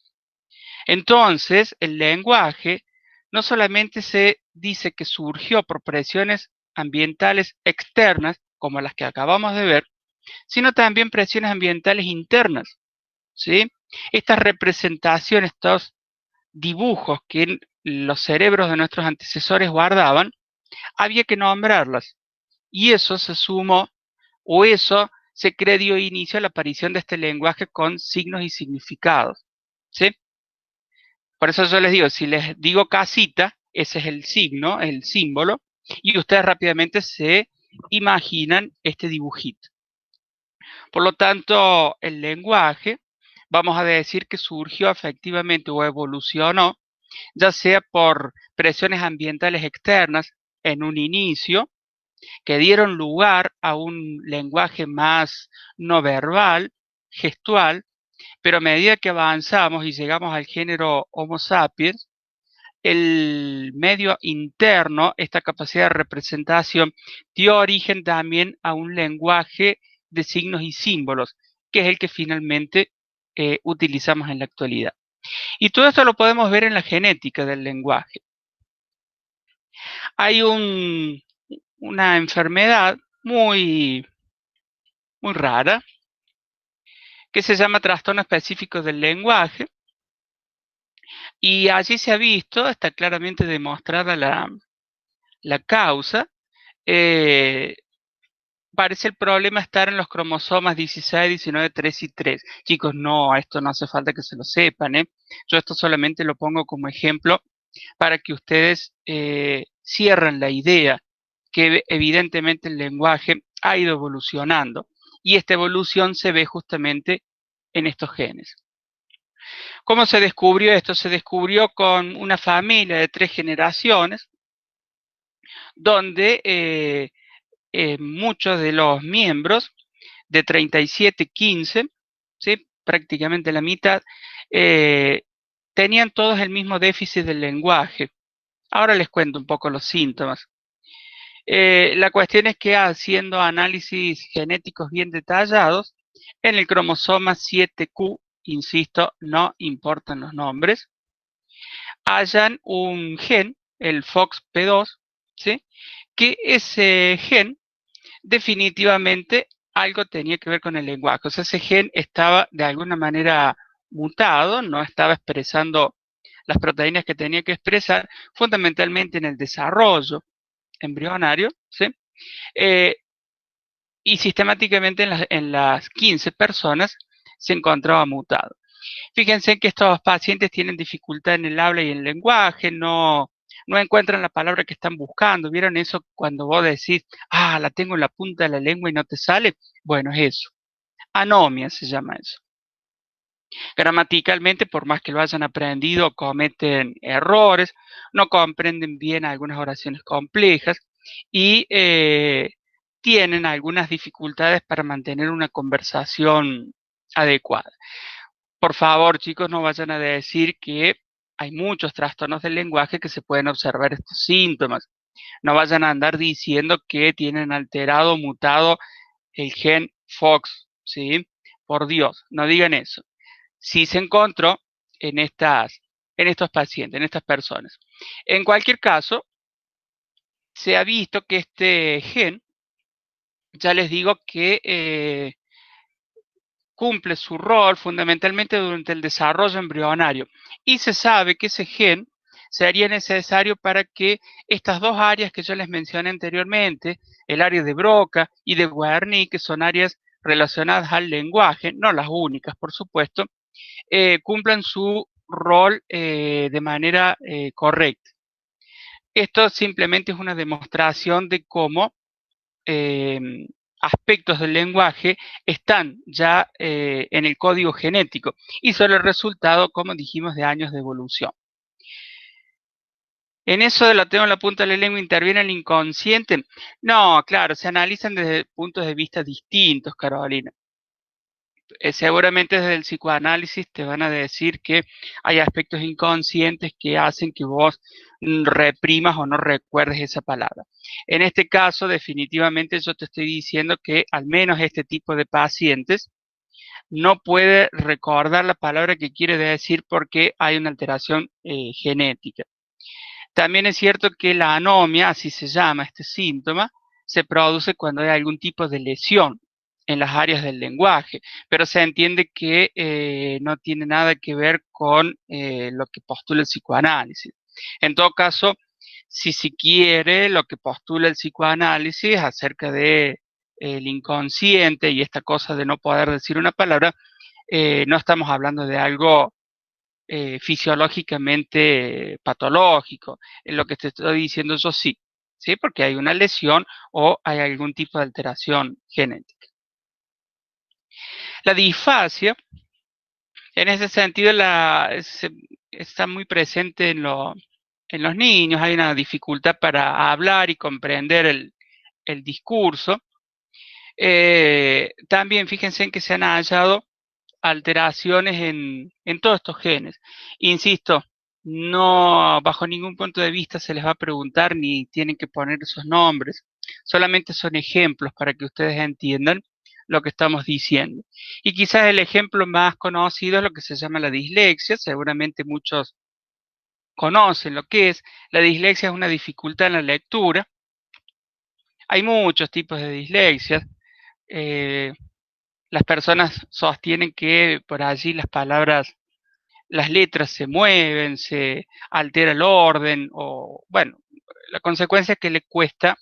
Entonces, el lenguaje no solamente se dice que surgió por presiones ambientales externas, como las que acabamos de ver, sino también presiones ambientales internas, ¿sí? Estas representaciones, estos dibujos que los cerebros de nuestros antecesores guardaban, había que nombrarlas. Y eso se sumó, o eso se cree dio inicio a la aparición de este lenguaje con signos y significados, ¿sí? Por eso yo les digo, si les digo casita, ese es el signo, el símbolo, y ustedes rápidamente se imaginan este dibujito. Por lo tanto, el lenguaje, vamos a decir que surgió efectivamente o evolucionó, ya sea por presiones ambientales externas en un inicio, que dieron lugar a un lenguaje más no verbal, gestual, pero a medida que avanzamos y llegamos al género Homo sapiens, el medio interno, esta capacidad de representación, dio origen también a un lenguaje de signos y símbolos, que es el que finalmente utilizamos en la actualidad. Y todo esto lo podemos ver en la genética del lenguaje. Hay una enfermedad muy rara que se llama trastorno específico del lenguaje, y allí se ha visto, está claramente demostrada la causa. Parece el problema estar en los cromosomas 16, 19, 3 y 3. Chicos, no, esto no hace falta que se lo sepan, ¿eh? Yo esto solamente lo pongo como ejemplo para que ustedes cierren la idea que evidentemente el lenguaje ha ido evolucionando y esta evolución se ve justamente en estos genes. ¿Cómo se descubrió esto? Se descubrió con una familia de 3 generaciones donde muchos de los miembros de 37, 15, ¿sí? Prácticamente la mitad, tenían todos el mismo déficit del lenguaje. Ahora les cuento un poco los síntomas. La cuestión es que haciendo análisis genéticos bien detallados, en el cromosoma 7q, insisto, no importan los nombres, hayan un gen, el FOXP2, ¿sí? Que ese gen definitivamente algo tenía que ver con el lenguaje. O sea, ese gen estaba de alguna manera mutado, no estaba expresando las proteínas que tenía que expresar, fundamentalmente en el desarrollo embrionario, ¿sí? Y sistemáticamente en las 15 personas se encontraba mutado. Fíjense que estos pacientes tienen dificultad en el habla y en el lenguaje, no encuentran la palabra que están buscando. ¿Vieron eso cuando vos decís, la tengo en la punta de la lengua y no te sale? Bueno, es eso. Anomia se llama eso. Gramaticalmente, por más que lo hayan aprendido, cometen errores, no comprenden bien algunas oraciones complejas y tienen algunas dificultades para mantener una conversación adecuada. Por favor, chicos, no vayan a decir que hay muchos trastornos del lenguaje que se pueden observar estos síntomas. No vayan a andar diciendo que tienen alterado, mutado el gen FOX, ¿sí? Por Dios, no digan eso. Sí se encontró en estos pacientes, en estas personas. En cualquier caso, se ha visto que este gen, ya les digo que cumple su rol fundamentalmente durante el desarrollo embrionario y se sabe que ese gen sería necesario para que estas dos áreas que yo les mencioné anteriormente, el área de Broca y de Wernicke, que son áreas relacionadas al lenguaje, no las únicas, por supuesto, cumplan su rol de manera correcta. Esto simplemente es una demostración de cómo aspectos del lenguaje están ya en el código genético y son el resultado, como dijimos, de años de evolución. ¿En eso de lo tengo en la punta de la lengua interviene el inconsciente? No, claro, se analizan desde puntos de vista distintos, Carolina. Seguramente desde el psicoanálisis te van a decir que hay aspectos inconscientes que hacen que vos reprimas o no recuerdes esa palabra. En este caso, definitivamente yo te estoy diciendo que al menos este tipo de pacientes no puede recordar la palabra que quiere decir porque hay una alteración genética. También es cierto que la anomia, así se llama este síntoma, se produce cuando hay algún tipo de lesión en las áreas del lenguaje, pero se entiende que no tiene nada que ver con lo que postula el psicoanálisis. En todo caso, si se quiere, lo que postula el psicoanálisis acerca de el inconsciente y esta cosa de no poder decir una palabra, no estamos hablando de algo fisiológicamente patológico. En lo que te estoy diciendo yo sí, ¿sí? Porque hay una lesión o hay algún tipo de alteración genética. La disfasia, en ese sentido, está muy presente en los niños, hay una dificultad para hablar y comprender el discurso. También fíjense en que se han hallado alteraciones en todos estos genes. Insisto, no bajo ningún punto de vista se les va a preguntar ni tienen que poner esos nombres, solamente son ejemplos para que ustedes entiendan lo que estamos diciendo. Y quizás el ejemplo más conocido es lo que se llama la dislexia, seguramente muchos conocen lo que es. La dislexia es una dificultad en la lectura. Hay muchos tipos de dislexia. Las personas sostienen que por allí las palabras, las letras se mueven, se altera el orden, o bueno, la consecuencia es que le cuesta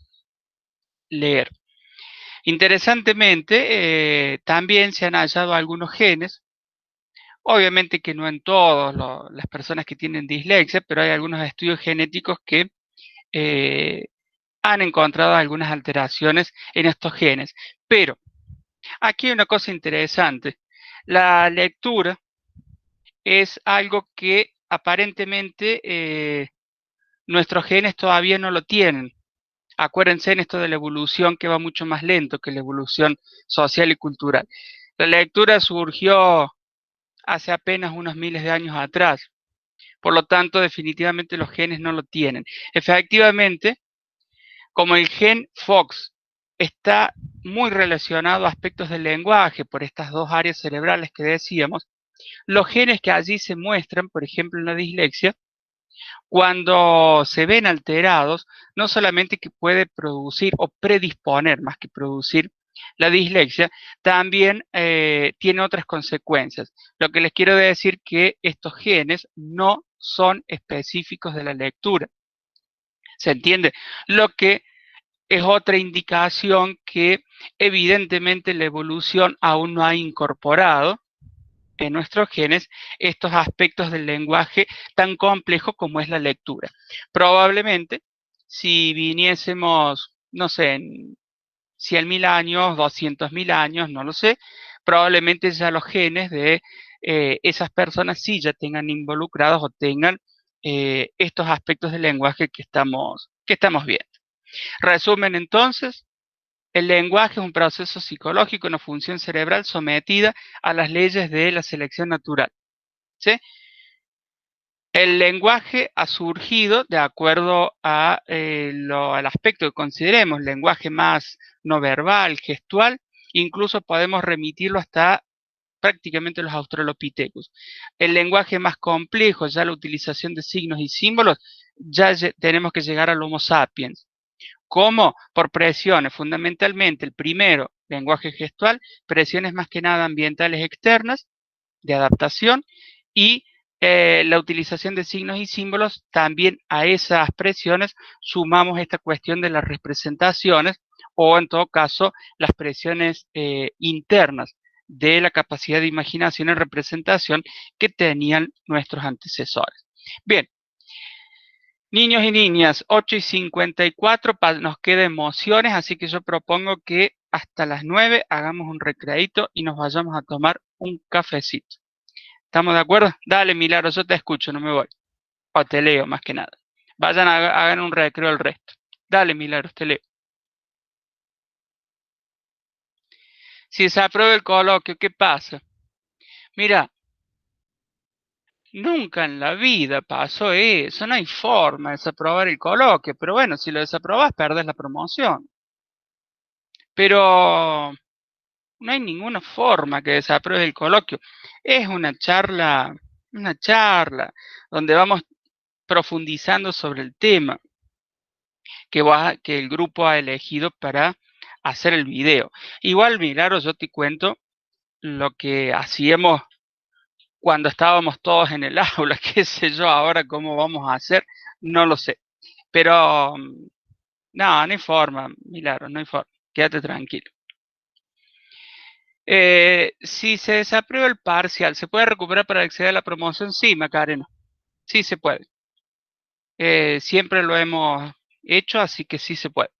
leer. Interesantemente, también se han hallado algunos genes, obviamente que no en todas las personas que tienen dislexia, pero hay algunos estudios genéticos que han encontrado algunas alteraciones en estos genes. Pero aquí hay una cosa interesante. La lectura es algo que aparentemente nuestros genes todavía no lo tienen. Acuérdense en esto de la evolución que va mucho más lento que la evolución social y cultural. La lectura surgió hace apenas unos miles de años atrás. Por lo tanto, definitivamente los genes no lo tienen. Efectivamente, como el gen FOX está muy relacionado a aspectos del lenguaje por estas dos áreas cerebrales que decíamos, los genes que allí se muestran, por ejemplo en la dislexia, cuando se ven alterados, no solamente que puede producir o predisponer más que producir la dislexia, también tiene otras consecuencias. Lo que les quiero decir que estos genes no son específicos de la lectura. ¿Se entiende? Lo que es otra indicación que evidentemente la evolución aún no ha incorporado en nuestros genes estos aspectos del lenguaje tan complejo como es la lectura. Probablemente, si viniésemos, no sé, en 100.000 años, 200.000 años, no lo sé, probablemente ya los genes de esas personas sí ya tengan involucrados o tengan estos aspectos del lenguaje que estamos viendo. Resumen entonces, el lenguaje es un proceso psicológico, una función cerebral sometida a las leyes de la selección natural. ¿Sí? El lenguaje ha surgido de acuerdo al aspecto que consideremos, lenguaje más no verbal, gestual, incluso podemos remitirlo hasta prácticamente los australopithecus. El lenguaje más complejo, ya la utilización de signos y símbolos, ya tenemos que llegar al Homo sapiens. ¿Cómo? Por presiones, fundamentalmente el primero, lenguaje gestual, presiones más que nada ambientales externas, de adaptación, y la utilización de signos y símbolos, también a esas presiones sumamos esta cuestión de las representaciones o en todo caso las presiones internas de la capacidad de imaginación y representación que tenían nuestros antecesores. Bien, niños y niñas, 8:54, nos queda emociones, así que yo propongo que hasta las 9 hagamos un recreito y nos vayamos a tomar un cafecito. ¿Estamos de acuerdo? Dale, Milagro, yo te escucho, no me voy. O te leo, más que nada. Vayan, hagan un recreo el resto. Dale, Milagro, te leo. Si se aprueba el coloquio, ¿qué pasa? Mira, nunca en la vida pasó eso, no hay forma de desaprobar el coloquio, pero bueno, si lo desaprobas, perdes la promoción. Pero no hay ninguna forma que desapruebes el coloquio. Es una charla donde vamos profundizando sobre el tema que el grupo ha elegido para hacer el video. Igual, Milagro, yo te cuento lo que hacíamos cuando estábamos todos en el aula, qué sé yo, ahora cómo vamos a hacer, no lo sé. Pero no hay forma, Milagro, no hay forma. Quédate tranquilo. Si se desaprueba el parcial, ¿se puede recuperar para acceder a la promoción? Sí, Macarena, sí se puede. Siempre lo hemos hecho, así que sí se puede.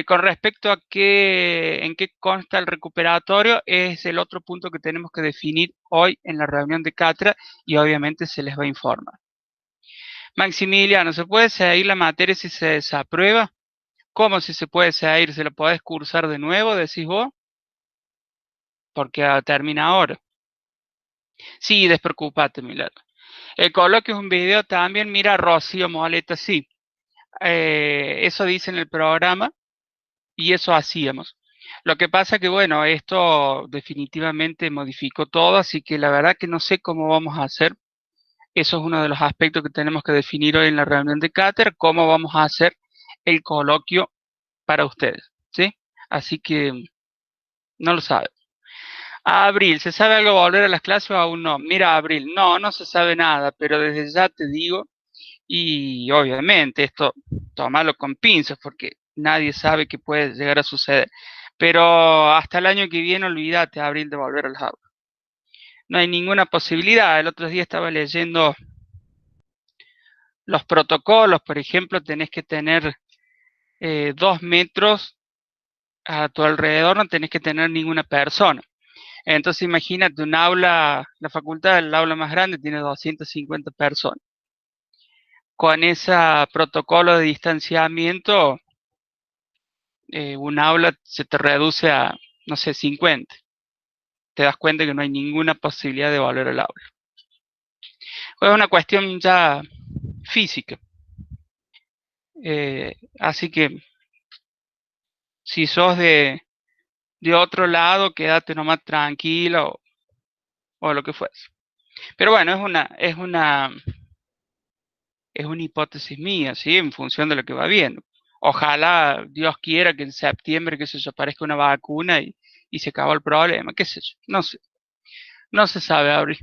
Con respecto a en qué consta el recuperatorio, es el otro punto que tenemos que definir hoy en la reunión de cátedra y obviamente se les va a informar. Maximiliano, ¿se puede seguir la materia si se desaprueba? ¿Cómo si se puede seguir? ¿Se lo podés cursar de nuevo, decís vos? Porque termina ahora. Sí, despreocupate, Milagro. El coloquio es un video también, mira, Rocío Moleta, sí. Eso dice en el programa y eso hacíamos. Lo que pasa que, bueno, esto definitivamente modificó todo, así que la verdad que no sé cómo vamos a hacer. Eso es uno de los aspectos que tenemos que definir hoy en la reunión de cátedra, cómo vamos a hacer el coloquio para ustedes, ¿sí? Así que no lo sabe. Abril, ¿se sabe algo volver a las clases o aún no? Mira, Abril, no se sabe nada, pero desde ya te digo, y obviamente esto, tómalo con pinzas porque nadie sabe qué puede llegar a suceder. Pero hasta el año que viene, olvídate, Abril, de volver a las aulas. No hay ninguna posibilidad. El otro día estaba leyendo los protocolos, por ejemplo, tenés que tener 2 metros a tu alrededor, no tenés que tener ninguna persona. Entonces imagínate un aula, la facultad, el aula más grande tiene 250 personas. Con ese protocolo de distanciamiento, un aula se te reduce a, no sé, 50. Te das cuenta que no hay ninguna posibilidad de volver al aula. Es una cuestión ya física. Así que si sos de otro lado, quédate nomás tranquilo o lo que fuese. Pero bueno, es una hipótesis mía, ¿sí? En función de lo que va viendo. Ojalá Dios quiera que en septiembre, qué sé yo, aparezca una vacuna y se acabó el problema, qué sé yo. No sé. No se sabe, Abril.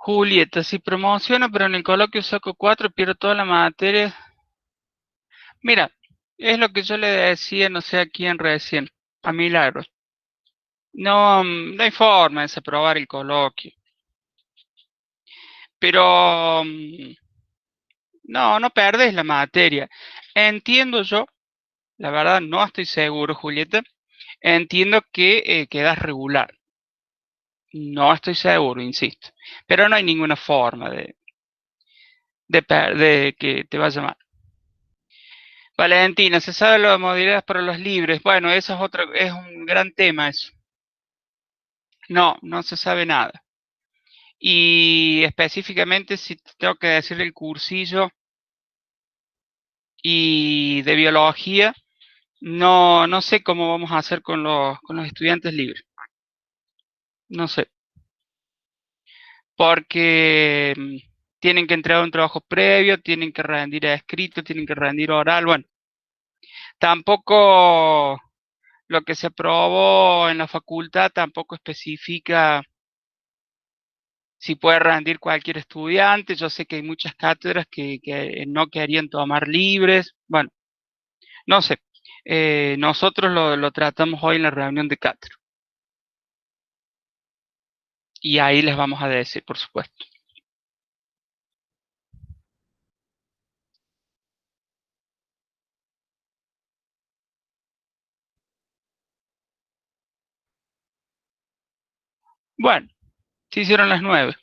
Julieta, si promociono, pero en el coloquio saco 4, pierdo toda la materia. Mira, es lo que yo le decía, no sé a quién recién, a Milagros. No, no hay forma de desaprobar el coloquio. Pero no, no perdés la materia. Entiendo yo, la verdad no estoy seguro, Julieta. Entiendo que quedas regular. No estoy seguro, insisto. Pero no hay ninguna forma de que te vaya mal. Valentina, ¿se sabe lo de modalidades para los libres? Bueno, eso es otro, es un gran tema eso. No, no se sabe nada. Y específicamente, si tengo que decir el cursillo y de biología, no, no sé cómo vamos a hacer con los estudiantes libres. No sé. Porque tienen que entregar un trabajo previo, tienen que rendir escrito, tienen que rendir oral. Bueno, tampoco lo que se aprobó en la facultad tampoco especifica si puede rendir cualquier estudiante. Yo sé que hay muchas cátedras que no querían tomar libres. Bueno, no sé. Nosotros lo tratamos hoy en la reunión de cátedra. Y ahí les vamos a decir, por supuesto. Bueno, se hicieron las 9.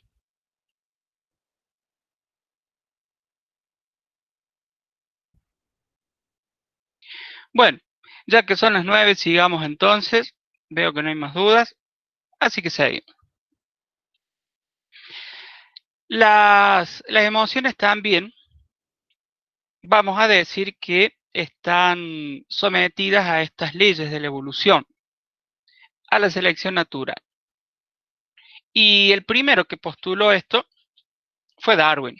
Bueno, ya que son las 9, sigamos entonces. Veo que no hay más dudas, así que seguimos. Las emociones también, vamos a decir que están sometidas a estas leyes de la evolución, a la selección natural. Y el primero que postuló esto fue Darwin.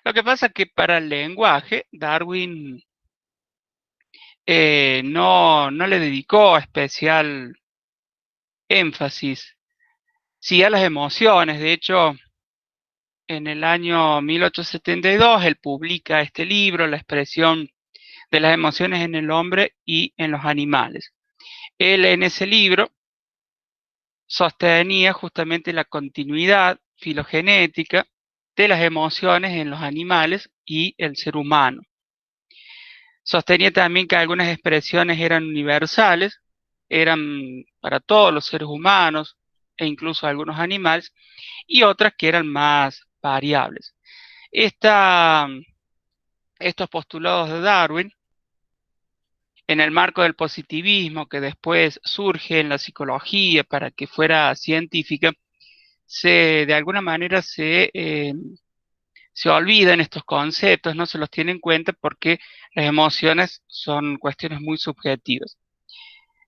Lo que pasa es que para el lenguaje, Darwin no le dedicó especial énfasis, sí a las emociones. De hecho, en el año 1872 él publica este libro, La expresión de las emociones en el hombre y en los animales. Él en ese libro sostenía justamente la continuidad filogenética de las emociones en los animales y el ser humano. Sostenía también que algunas expresiones eran universales, eran para todos los seres humanos e incluso algunos animales, y otras que eran más variables. Esta, estos postulados de Darwin, en el marco del positivismo que después surge en la psicología para que fuera científica, de alguna manera se olvidan estos conceptos, no se los tiene en cuenta porque las emociones son cuestiones muy subjetivas.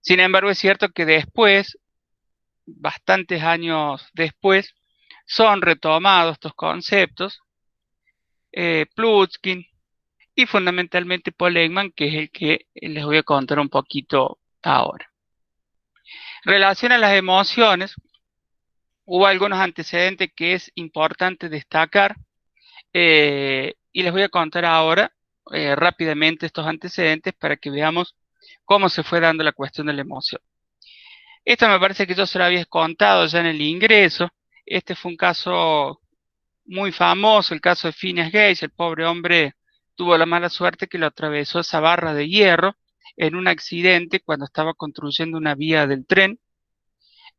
Sin embargo, es cierto que después, bastantes años después, son retomados estos conceptos, Plutkin y fundamentalmente Paul Ekman, que es el que les voy a contar un poquito ahora. En relación a las emociones, hubo algunos antecedentes que es importante destacar y les voy a contar ahora rápidamente estos antecedentes para que veamos cómo se fue dando la cuestión de la emoción. Esto me parece que yo se lo había contado ya en el ingreso. Este fue un caso muy famoso, el caso de Phineas Gage. El pobre hombre tuvo la mala suerte que lo atravesó esa barra de hierro en un accidente cuando estaba construyendo una vía del tren.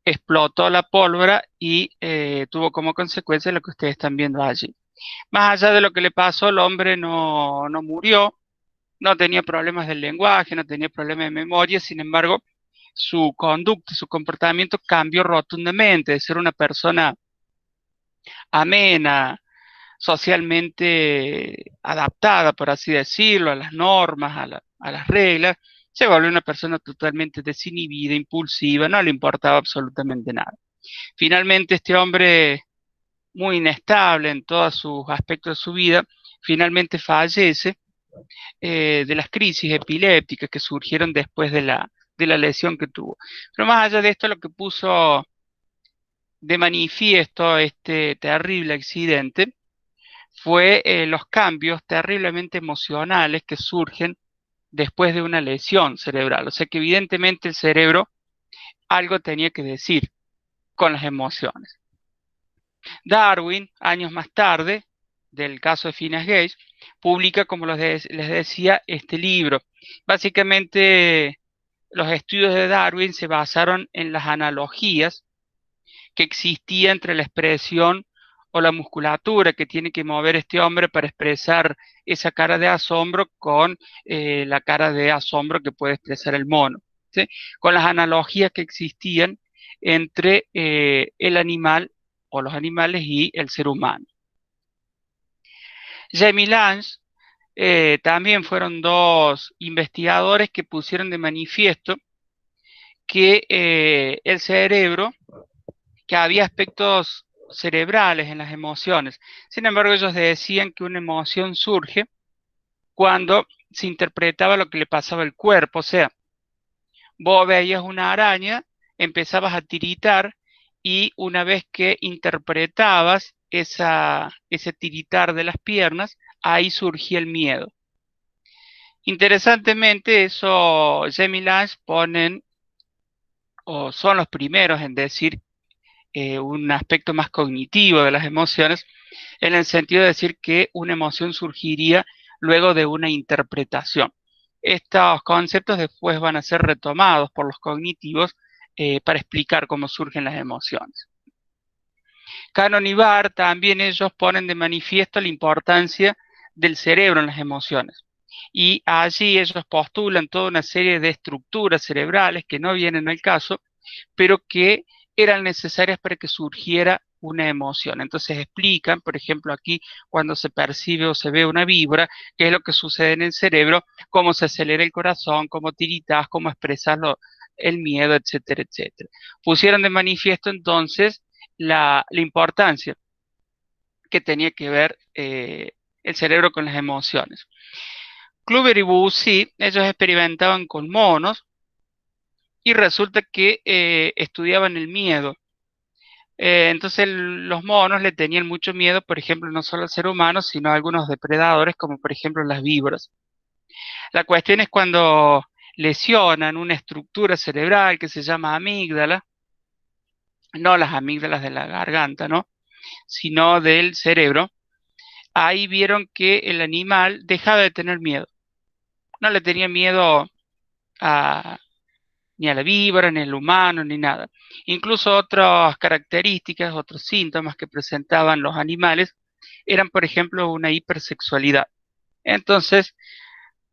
Explotó la pólvora y tuvo como consecuencia lo que ustedes están viendo allí. Más allá de lo que le pasó, el hombre no murió, no tenía problemas del lenguaje, no tenía problemas de memoria. Sin embargo, su conducta, su comportamiento cambió rotundamente de ser una persona amena, socialmente adaptada, por así decirlo, a las normas, a las reglas. Se volvió una persona totalmente desinhibida, impulsiva, no le importaba absolutamente nada. Finalmente, este hombre, muy inestable en todos sus aspectos de su vida, finalmente fallece de las crisis epilépticas que surgieron después de la lesión que tuvo. Pero más allá de esto, lo que puso de manifiesto este terrible accidente fue los cambios terriblemente emocionales que surgen después de una lesión cerebral. O sea que evidentemente el cerebro algo tenía que decir con las emociones. Darwin, años más tarde, del caso de Phineas Gage, publica, como les decía, este libro. Básicamente, los estudios de Darwin se basaron en las analogías que existía entre la expresión o la musculatura que tiene que mover este hombre para expresar esa cara de asombro con la cara de asombro que puede expresar el mono, ¿sí? Con las analogías que existían entre el animal o los animales y el ser humano. Jamie Lange también fueron dos investigadores que pusieron de manifiesto que el cerebro, que había aspectos cerebrales en las emociones. Sin embargo, ellos decían que una emoción surge cuando se interpretaba lo que le pasaba al cuerpo. O sea, vos veías una araña, empezabas a tiritar y una vez que interpretabas ese tiritar de las piernas, ahí surgía el miedo. Interesantemente, eso Jamie Lange ponen, o son los primeros en decir un aspecto más cognitivo de las emociones, en el sentido de decir que una emoción surgiría luego de una interpretación. Estos conceptos después van a ser retomados por los cognitivos para explicar cómo surgen las emociones. Cannon y Barr también ellos ponen de manifiesto la importancia del cerebro en las emociones. Y allí ellos postulan toda una serie de estructuras cerebrales que no vienen al caso, pero que eran necesarias para que surgiera una emoción. Entonces explican, por ejemplo, aquí cuando se percibe o se ve una vibra, qué es lo que sucede en el cerebro, cómo se acelera el corazón, cómo tiritas, cómo expresarlo, el miedo, etcétera, etcétera. Pusieron de manifiesto entonces la importancia que tenía que ver el cerebro con las emociones. Kluber y Bucy, ellos experimentaban con monos y resulta que estudiaban el miedo. Entonces los monos le tenían mucho miedo, por ejemplo, no solo al ser humano, sino a algunos depredadores, como por ejemplo las víboras. La cuestión es cuando lesionan una estructura cerebral que se llama amígdala, no las amígdalas de la garganta, ¿no? Sino del cerebro, ahí vieron que el animal dejaba de tener miedo. No le tenía miedo a, ni a la víbora, ni al humano, ni nada. Incluso otras características, otros síntomas que presentaban los animales eran, por ejemplo, una hipersexualidad. Entonces,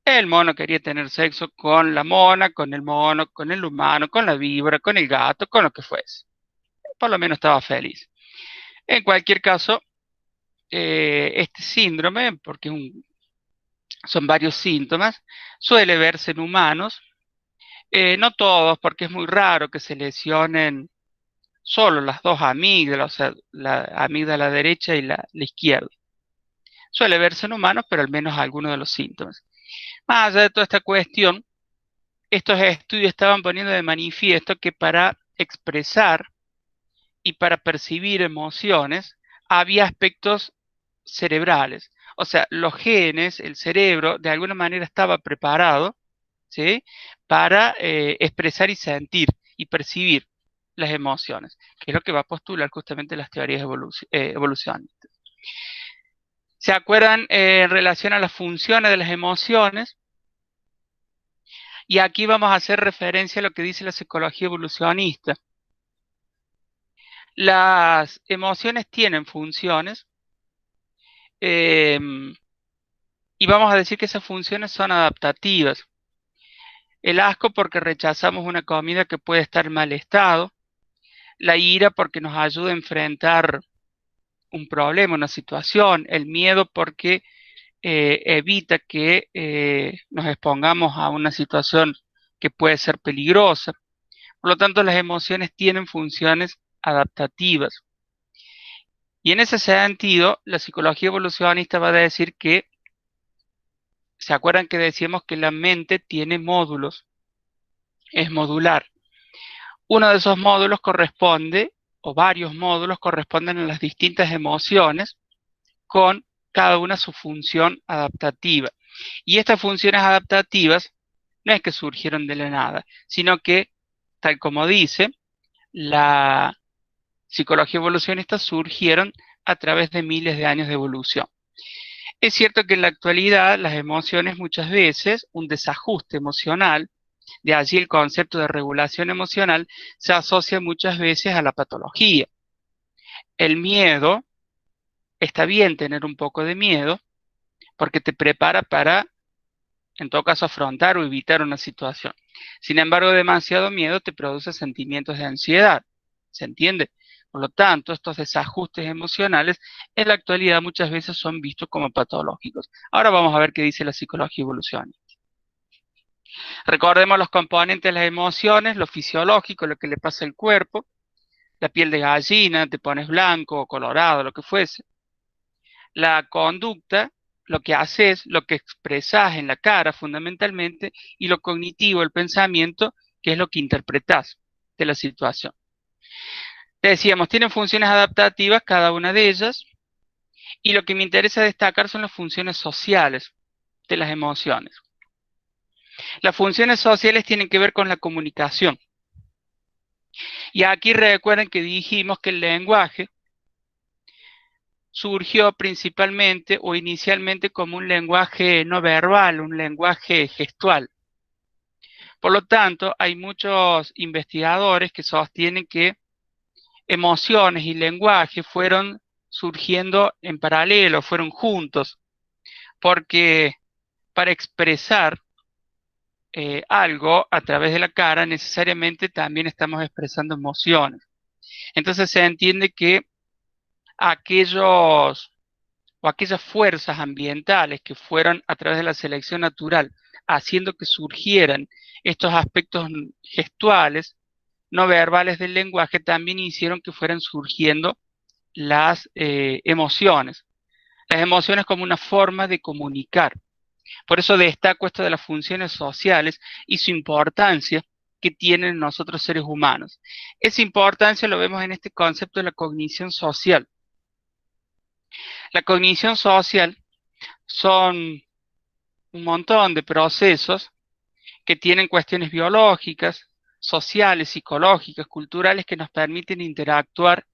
el mono quería tener sexo con la mona, con el mono, con el humano, con la víbora, con el gato, con lo que fuese. Por lo menos estaba feliz. En cualquier caso, este síndrome, porque son varios síntomas, suele verse en humanos, no todos, porque es muy raro que se lesionen solo las dos amígdalas, o sea, la amígdala derecha y la izquierda. Suele verse en humanos, pero al menos algunos de los síntomas. Más allá de toda esta cuestión, estos estudios estaban poniendo de manifiesto que para expresar y para percibir emociones había aspectos cerebrales. O sea, los genes, el cerebro, de alguna manera estaba preparado, ¿sí?, para expresar y sentir y percibir las emociones, que es lo que va a postular justamente las teorías evolucionistas. ¿Se acuerdan en relación a las funciones de las emociones? Y aquí vamos a hacer referencia a lo que dice la psicología evolucionista. Las emociones tienen funciones eh, y vamos a decir que esas funciones son adaptativas. El asco porque rechazamos una comida que puede estar en mal estado. La ira porque nos ayuda a enfrentar un problema, una situación. El miedo porque evita que nos expongamos a una situación que puede ser peligrosa. Por lo tanto, las emociones tienen funciones adaptativas. Y en ese sentido, la psicología evolucionista va a decir que, ¿se acuerdan que decíamos que la mente tiene módulos? Es modular. Uno de esos módulos corresponde o varios módulos corresponden a las distintas emociones con cada una su función adaptativa. Y estas funciones adaptativas no es que surgieron de la nada, sino que, tal como dice, la psicología evolucionista surgieron a través de miles de años de evolución. Es cierto que en la actualidad las emociones muchas veces, un desajuste emocional, de allí el concepto de regulación emocional, se asocia muchas veces a la patología. El miedo, está bien tener un poco de miedo, porque te prepara para, en todo caso, afrontar o evitar una situación. Sin embargo, demasiado miedo te produce sentimientos de ansiedad. ¿Se entiende? Por lo tanto, estos desajustes emocionales en la actualidad muchas veces son vistos como patológicos. Ahora vamos a ver qué dice la psicología evolucionista. Recordemos los componentes de las emociones, lo fisiológico, lo que le pasa al cuerpo, la piel de gallina, te pones blanco o colorado, lo que fuese. La conducta, lo que haces, lo que expresas en la cara fundamentalmente, y lo cognitivo, el pensamiento, que es lo que interpretas de la situación. Decíamos, tienen funciones adaptativas cada una de ellas, y lo que me interesa destacar son las funciones sociales de las emociones. Las funciones sociales tienen que ver con la comunicación. Y aquí recuerden que dijimos que el lenguaje surgió principalmente o inicialmente como un lenguaje no verbal, un lenguaje gestual. Por lo tanto, hay muchos investigadores que sostienen que emociones y lenguaje fueron surgiendo en paralelo, fueron juntos, porque para expresar algo a través de la cara necesariamente también estamos expresando emociones. Entonces se entiende que aquellos o aquellas fuerzas ambientales que fueron a través de la selección natural haciendo que surgieran estos aspectos gestuales, no verbales del lenguaje, también hicieron que fueran surgiendo las emociones. Las emociones como una forma de comunicar. Por eso destaco esto de las funciones sociales y su importancia que tienen nosotros seres humanos. Esa importancia lo vemos en este concepto de la cognición social. La cognición social son un montón de procesos que tienen cuestiones biológicas, sociales, psicológicas, culturales que nos permiten interactuar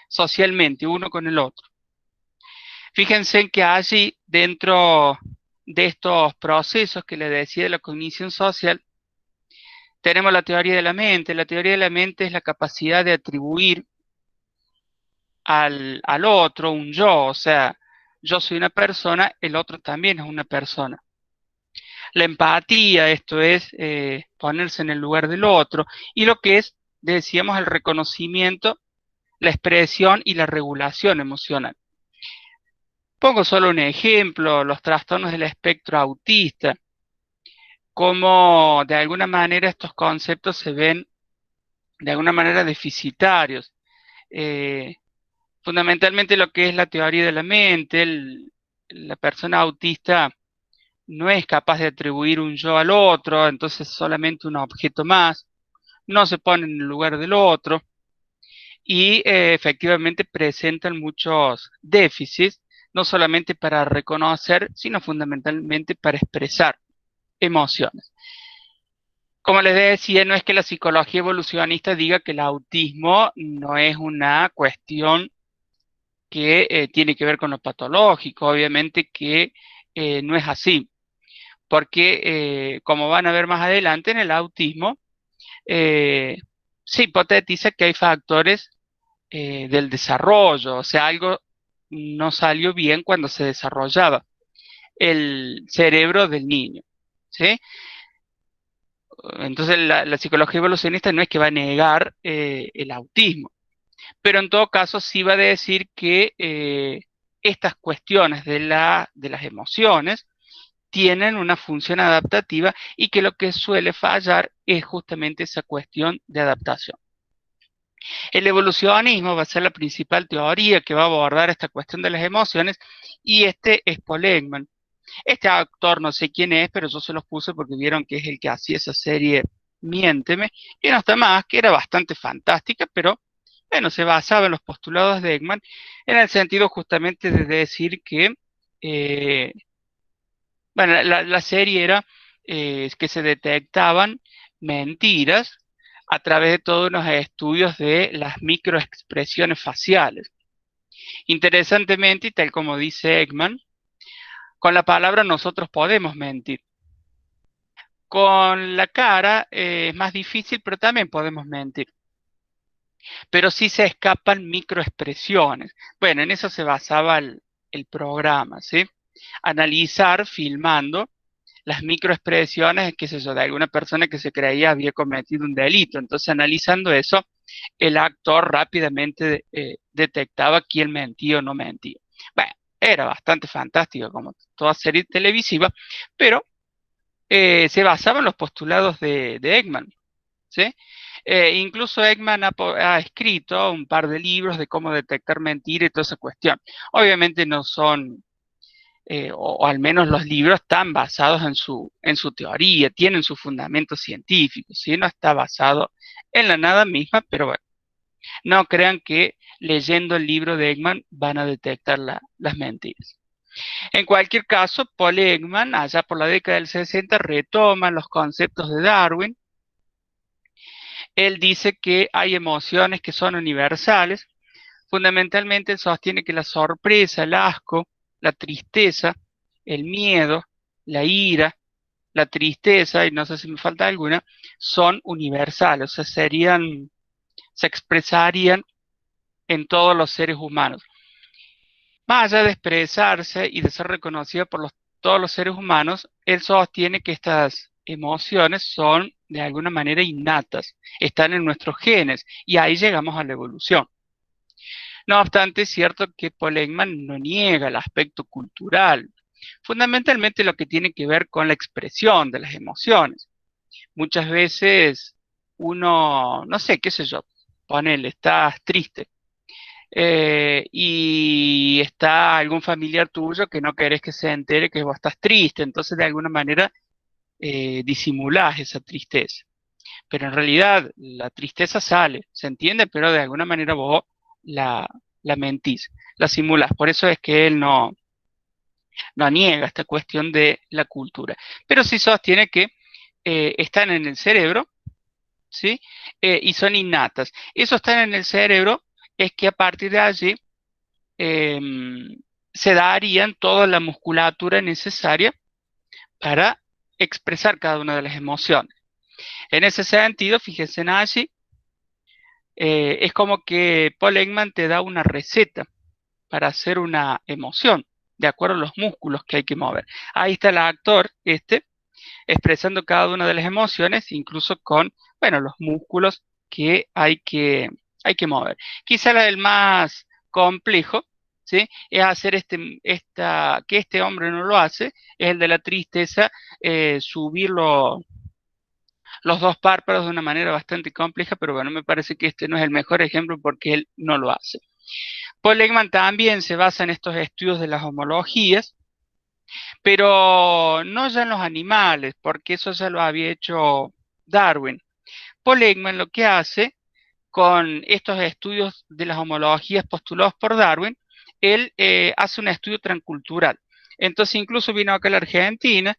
socialmente uno con el otro. Fíjense que allí, dentro de estos procesos que les decía de la cognición social, tenemos la teoría de la mente. La teoría de la mente es la capacidad de atribuir al otro un yo, o sea, yo soy una persona, el otro también es una persona. La empatía, esto es ponerse en el lugar del otro, y lo que es, decíamos, el reconocimiento, la expresión y la regulación emocional. Pongo solo un ejemplo, los trastornos del espectro autista, cómo de alguna manera estos conceptos se ven de alguna manera deficitarios. Eh, Fundamentalmente lo que es la teoría de la mente, la persona autista no es capaz de atribuir un yo al otro, entonces solamente un objeto más, no se pone en el lugar del otro y efectivamente presentan muchos déficits, no solamente para reconocer, sino fundamentalmente para expresar emociones. Como les decía, no es que la psicología evolucionista diga que el autismo no es una cuestión que tiene que ver con lo patológico, obviamente que no es así, porque como van a ver más adelante en el autismo, eh, se hipotetiza que hay factores del desarrollo, o sea, algo no salió bien cuando se desarrollaba el cerebro del niño, ¿sí? Entonces la psicología evolucionista no es que va a negar el autismo, pero en todo caso sí va a decir que estas cuestiones de las emociones tienen una función adaptativa y que lo que suele fallar es justamente esa cuestión de adaptación. El evolucionismo va a ser la principal teoría que va a abordar esta cuestión de las emociones y este es Paul Ekman. Este actor no sé quién es, pero yo se los puse porque vieron que es el que hacía esa serie Miénteme, que no está más, que era bastante fantástica, pero bueno, se basaba en los postulados de Ekman en el sentido justamente de decir que, eh, bueno, la serie era que se detectaban mentiras a través de todos unos estudios de las microexpresiones faciales. Interesantemente, y tal como dice Ekman, con la palabra nosotros podemos mentir. Con la cara es más difícil, pero también podemos mentir. Pero sí se escapan microexpresiones. Bueno, en eso se basaba el programa, ¿sí? Analizar, filmando las microexpresiones, qué sé yo, de alguna persona que se creía había cometido un delito. Entonces, analizando eso, el actor rápidamente detectaba quién mentía o no mentía. Bueno, era bastante fantástico como toda serie televisiva, pero se basaba en los postulados de Ekman, ¿sí? Incluso Ekman ha escrito un par de libros de cómo detectar mentiras y toda esa cuestión. Obviamente no son, o al menos los libros están basados en su teoría, tienen su fundamento científico, ¿sí? No está basado en la nada misma, pero bueno, no crean que leyendo el libro de Ekman van a detectar las mentiras. En cualquier caso, Paul Ekman, allá por la década del 60, retoma los conceptos de Darwin. Él dice que hay emociones que son universales. Fundamentalmente, él sostiene que la sorpresa, el asco, la tristeza, el miedo, la ira, la tristeza, y no sé si me falta alguna, son universales, o sea, se expresarían en todos los seres humanos. Más allá de expresarse y de ser reconocido por todos los seres humanos, él sostiene que estas emociones son de alguna manera innatas, están en nuestros genes y ahí llegamos a la evolución. No obstante, es cierto que Paul Ekman no niega el aspecto cultural, fundamentalmente lo que tiene que ver con la expresión de las emociones. Muchas veces uno, no sé, qué sé yo, ponele, estás triste y está algún familiar tuyo que no querés que se entere que vos estás triste, entonces de alguna manera disimulás esa tristeza. Pero en realidad la tristeza sale, se entiende, pero de alguna manera vos la, la mentís, la simulás. Por eso es que él no niega esta cuestión de la cultura. Pero sí sostiene que están en el cerebro, ¿sí? Y son innatas. Eso están en el cerebro, es que a partir de allí eh, se darían toda la musculatura necesaria para expresar cada una de las emociones. En ese sentido, fíjense en allí, es como que Paul Ekman te da una receta para hacer una emoción, de acuerdo a los músculos que hay que mover. Ahí está el actor, expresando cada una de las emociones, incluso con, bueno, los músculos que hay que mover. Quizá el más complejo, ¿sí? Es hacer que este hombre no lo hace, es el de la tristeza, subirlo los dos párpados de una manera bastante compleja, pero bueno, me parece que este no es el mejor ejemplo porque él no lo hace. Paul Ekman también se basa en estos estudios de las homologías, pero no ya en los animales, porque eso ya lo había hecho Darwin. Paul Ekman lo que hace con estos estudios de las homologías postulados por Darwin, él hace un estudio transcultural. Entonces incluso vino acá a la Argentina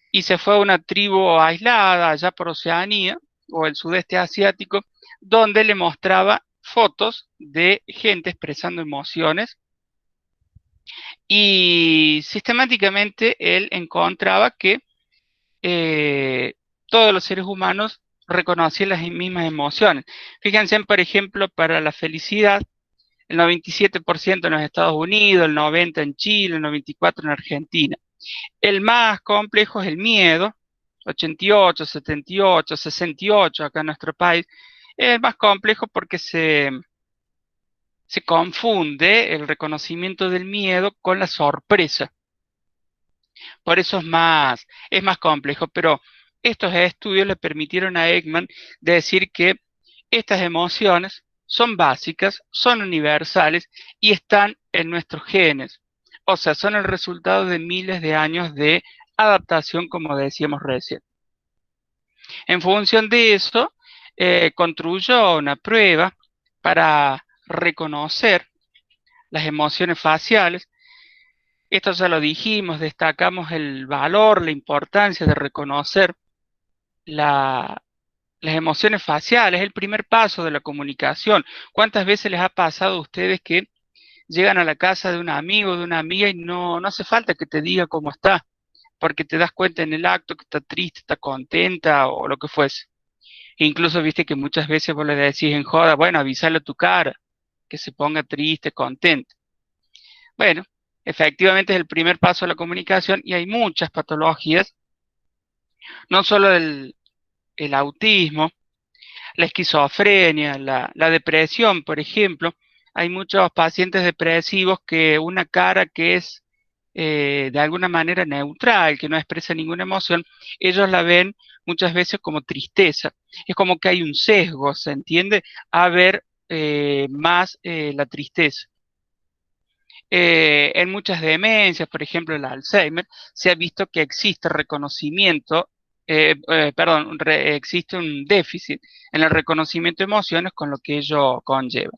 y se fue a una tribu aislada allá por Oceanía o el sudeste asiático, donde le mostraba fotos de gente expresando emociones y sistemáticamente él encontraba que eh, todos los seres humanos reconocían las mismas emociones. Fíjense, por ejemplo, para la felicidad, el 97% en los Estados Unidos, el 90% en Chile, el 94% en Argentina. El más complejo es el miedo, 88, 78, 68 acá en nuestro país. Es el más complejo porque se confunde el reconocimiento del miedo con la sorpresa. Por eso es más complejo, pero estos estudios le permitieron a Ekman decir que estas emociones son básicas, son universales y están en nuestros genes. O sea, son el resultado de miles de años de adaptación, como decíamos recién. En función de eso, construyó una prueba para reconocer las emociones faciales. Esto ya lo dijimos, destacamos el valor, la importancia de reconocer la, las emociones faciales, es el primer paso de la comunicación. ¿Cuántas veces les ha pasado a ustedes que llegan a la casa de un amigo, de una amiga y no hace falta que te diga cómo está, porque te das cuenta en el acto que está triste, está contenta o lo que fuese? E incluso viste que muchas veces vos le decís en joda, bueno, avísale a tu cara, que se ponga triste, contenta. Bueno, efectivamente es el primer paso de la comunicación y hay muchas patologías, no solo el autismo, la esquizofrenia, la depresión, por ejemplo. Hay muchos pacientes depresivos que una cara que es de alguna manera neutral, que no expresa ninguna emoción, ellos la ven muchas veces como tristeza. Es como que hay un sesgo, ¿se entiende? A ver más la tristeza. En muchas demencias, por ejemplo el Alzheimer, se ha visto que existe reconocimiento, perdón, existe un déficit en el reconocimiento de emociones con lo que ello conlleva.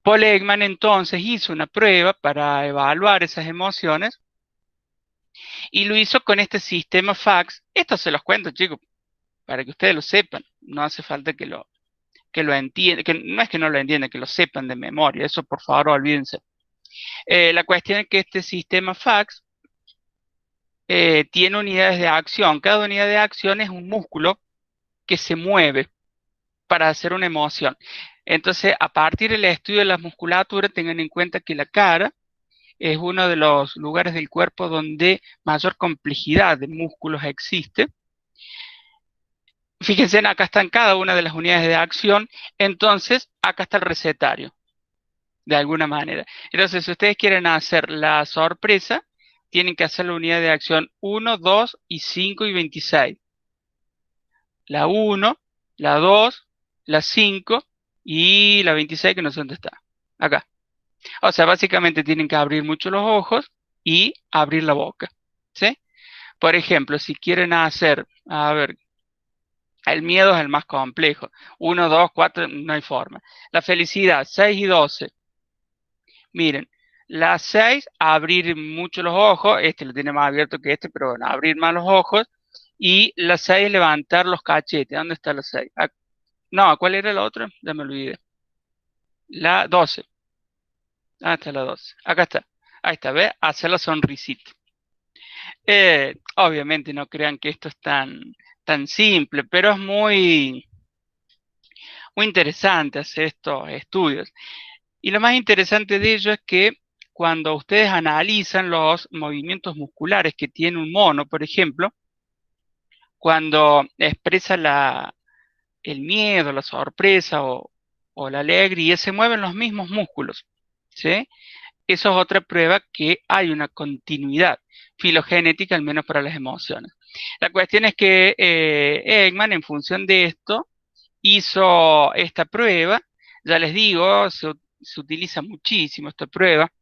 Paul Ekman entonces hizo una prueba para evaluar esas emociones y lo hizo con este sistema FACS. Esto se los cuento, chicos, para que ustedes lo sepan. No hace falta que lo entiendan, que no es que no lo entiendan, que lo sepan de memoria. Eso por favor olvídense. La cuestión es que este sistema FACS tiene unidades de acción. Cada unidad de acción es un músculo que se mueve para hacer una emoción. Entonces, a partir del estudio de la musculatura, tengan en cuenta que la cara es uno de los lugares del cuerpo donde mayor complejidad de músculos existe. Fíjense, acá están cada una de las unidades de acción, entonces acá está el recetario, de alguna manera. Entonces, si ustedes quieren hacer la sorpresa, tienen que hacer la unidad de acción 1, 2 y 5 y 26. La 1, la 2, la 5 y la 26, que no sé dónde está. Acá. O sea, básicamente tienen que abrir mucho los ojos y abrir la boca. ¿Sí? Por ejemplo, si quieren hacer, a ver, el miedo es el más complejo. 1, 2, 4, no hay forma. La felicidad, 6 y 12. Miren, la 6, abrir mucho los ojos. Este lo tiene más abierto que este, pero bueno, abrir más los ojos. Y la 6, levantar los cachetes. ¿Dónde está la 6? No, ¿cuál era la otra? Ya me olvidé. La 12. Ah, está la 12. Acá está. Ahí está, ¿ve? Hacer la sonrisita. Obviamente no crean que esto es tan simple, pero es muy interesante hacer estos estudios. Y lo más interesante de ello es que cuando ustedes analizan los movimientos musculares que tiene un mono, por ejemplo, cuando expresa el miedo, la sorpresa o la alegría, se mueven los mismos músculos, ¿sí? Eso es otra prueba que hay una continuidad filogenética, al menos para las emociones. La cuestión es que Ekman, en función de esto, hizo esta prueba. Ya les digo, se utiliza muchísimo esta prueba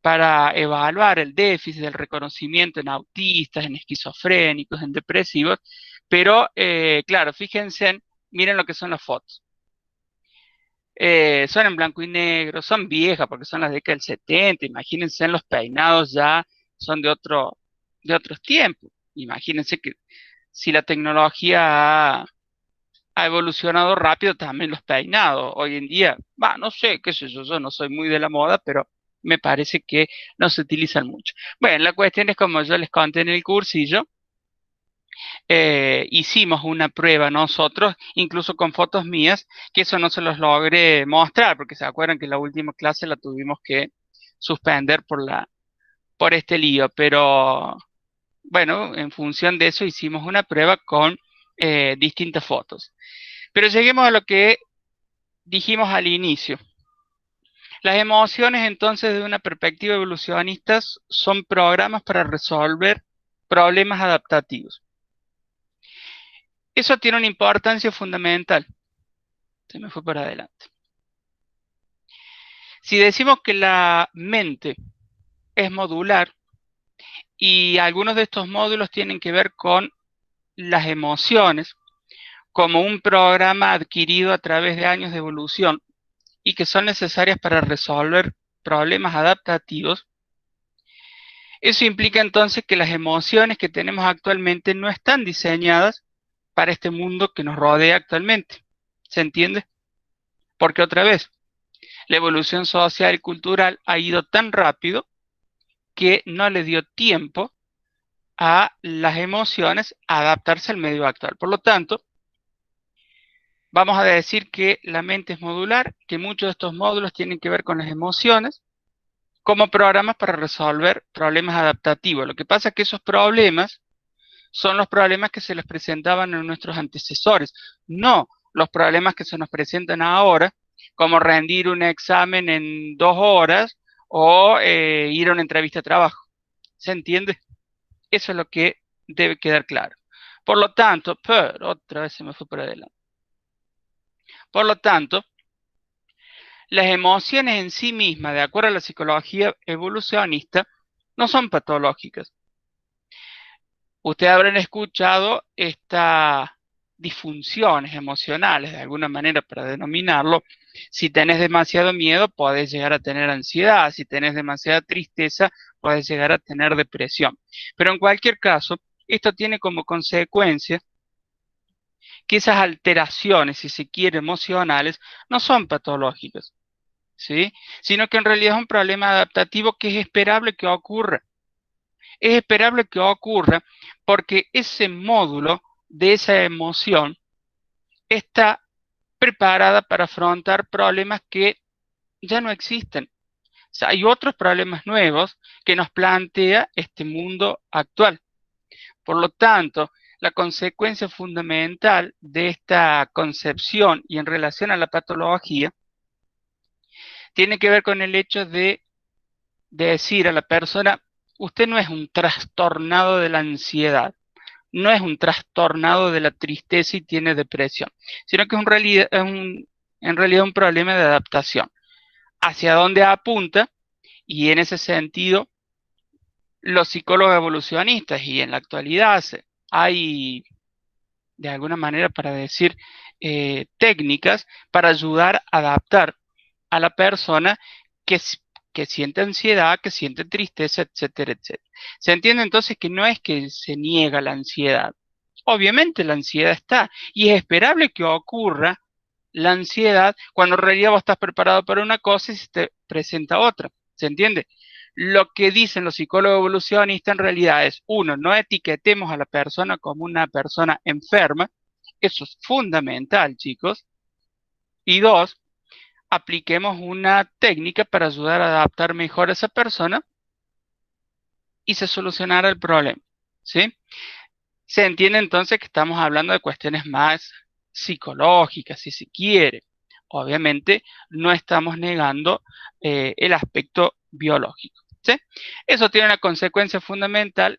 para evaluar el déficit del reconocimiento en autistas, en esquizofrénicos, en depresivos, pero claro, fíjense, miren lo que son las fotos. Son en blanco y negro, son viejas porque son las décadas del 70, imagínense los peinados ya son de otros tiempos. Imagínense que si la tecnología ha evolucionado rápido, también los peinados. Hoy en día, no sé, qué sé yo no soy muy de la moda, pero me parece que no se utilizan mucho. Bueno, la cuestión es como yo les conté en el cursillo, hicimos una prueba nosotros, incluso con fotos mías, que eso no se los logré mostrar, porque se acuerdan que la última clase la tuvimos que suspender por este lío, pero bueno, en función de eso hicimos una prueba con distintas fotos. Pero lleguemos a lo que dijimos al inicio. Las emociones, entonces, desde una perspectiva evolucionista, son programas para resolver problemas adaptativos. Eso tiene una importancia fundamental. Se me fue para adelante. Si decimos que la mente es modular y algunos de estos módulos tienen que ver con las emociones, como un programa adquirido a través de años de evolución, y que son necesarias para resolver problemas adaptativos, eso implica entonces que las emociones que tenemos actualmente no están diseñadas para este mundo que nos rodea actualmente. ¿Se entiende? Porque otra vez, la evolución social y cultural ha ido tan rápido que no le dio tiempo a las emociones a adaptarse al medio actual. Por lo tanto, vamos a decir que la mente es modular, que muchos de estos módulos tienen que ver con las emociones como programas para resolver problemas adaptativos. Lo que pasa es que esos problemas son los problemas que se les presentaban a nuestros antecesores, no los problemas que se nos presentan ahora, como rendir un examen en 2 horas o ir a una entrevista de trabajo. ¿Se entiende? Eso es lo que debe quedar claro. Por lo tanto, pero otra vez se me fue por adelante. Por lo tanto, las emociones en sí mismas, de acuerdo a la psicología evolucionista, no son patológicas. Ustedes habrán escuchado estas disfunciones emocionales, de alguna manera para denominarlo. Si tenés demasiado miedo, podés llegar a tener ansiedad. Si tenés demasiada tristeza, podés llegar a tener depresión. Pero en cualquier caso, esto tiene como consecuencia que esas alteraciones, si se quiere, emocionales, no son patológicas, ¿sí? Sino que en realidad es un problema adaptativo que es esperable que ocurra. Es esperable que ocurra porque ese módulo de esa emoción está preparada para afrontar problemas que ya no existen. O sea, hay otros problemas nuevos que nos plantea este mundo actual. Por lo tanto, la consecuencia fundamental de esta concepción y en relación a la patología tiene que ver con el hecho de decir a la persona, usted no es un trastornado de la ansiedad, no es un trastornado de la tristeza y tiene depresión, sino que en realidad un problema de adaptación. ¿Hacia dónde apunta? Y en ese sentido, los psicólogos evolucionistas y en la actualidad hay, de alguna manera, para decir, técnicas para ayudar a adaptar a la persona que, que siente ansiedad, que siente tristeza, etcétera, etcétera. Se entiende entonces que no es que se niega la ansiedad. Obviamente la ansiedad está y es esperable que ocurra la ansiedad cuando en realidad vos estás preparado para una cosa y se te presenta otra. ¿Se entiende? Lo que dicen los psicólogos evolucionistas en realidad es, uno, no etiquetemos a la persona como una persona enferma, eso es fundamental, chicos, y dos, apliquemos una técnica para ayudar a adaptar mejor a esa persona y se solucionará el problema, ¿sí? Se entiende entonces que estamos hablando de cuestiones más psicológicas, si se quiere. Obviamente no estamos negando el aspecto biológico, ¿sí? Eso tiene una consecuencia fundamental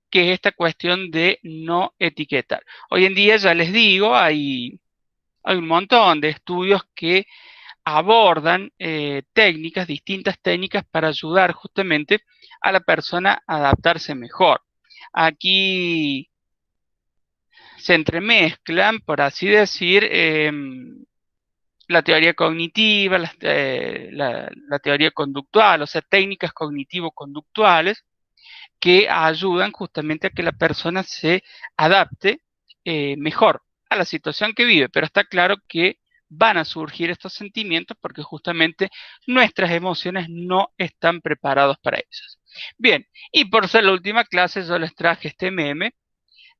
que es esta cuestión de no etiquetar. Hoy en día, ya les digo, hay un montón de estudios que abordan técnicas, distintas técnicas para ayudar justamente a la persona a adaptarse mejor. Aquí se entremezclan, por así decir, la teoría cognitiva, la teoría conductual, o sea, técnicas cognitivo-conductuales que ayudan justamente a que la persona se adapte mejor a la situación que vive, pero está claro que van a surgir estos sentimientos porque justamente nuestras emociones no están preparados para ellos. Bien, y por ser la última clase yo les traje este meme,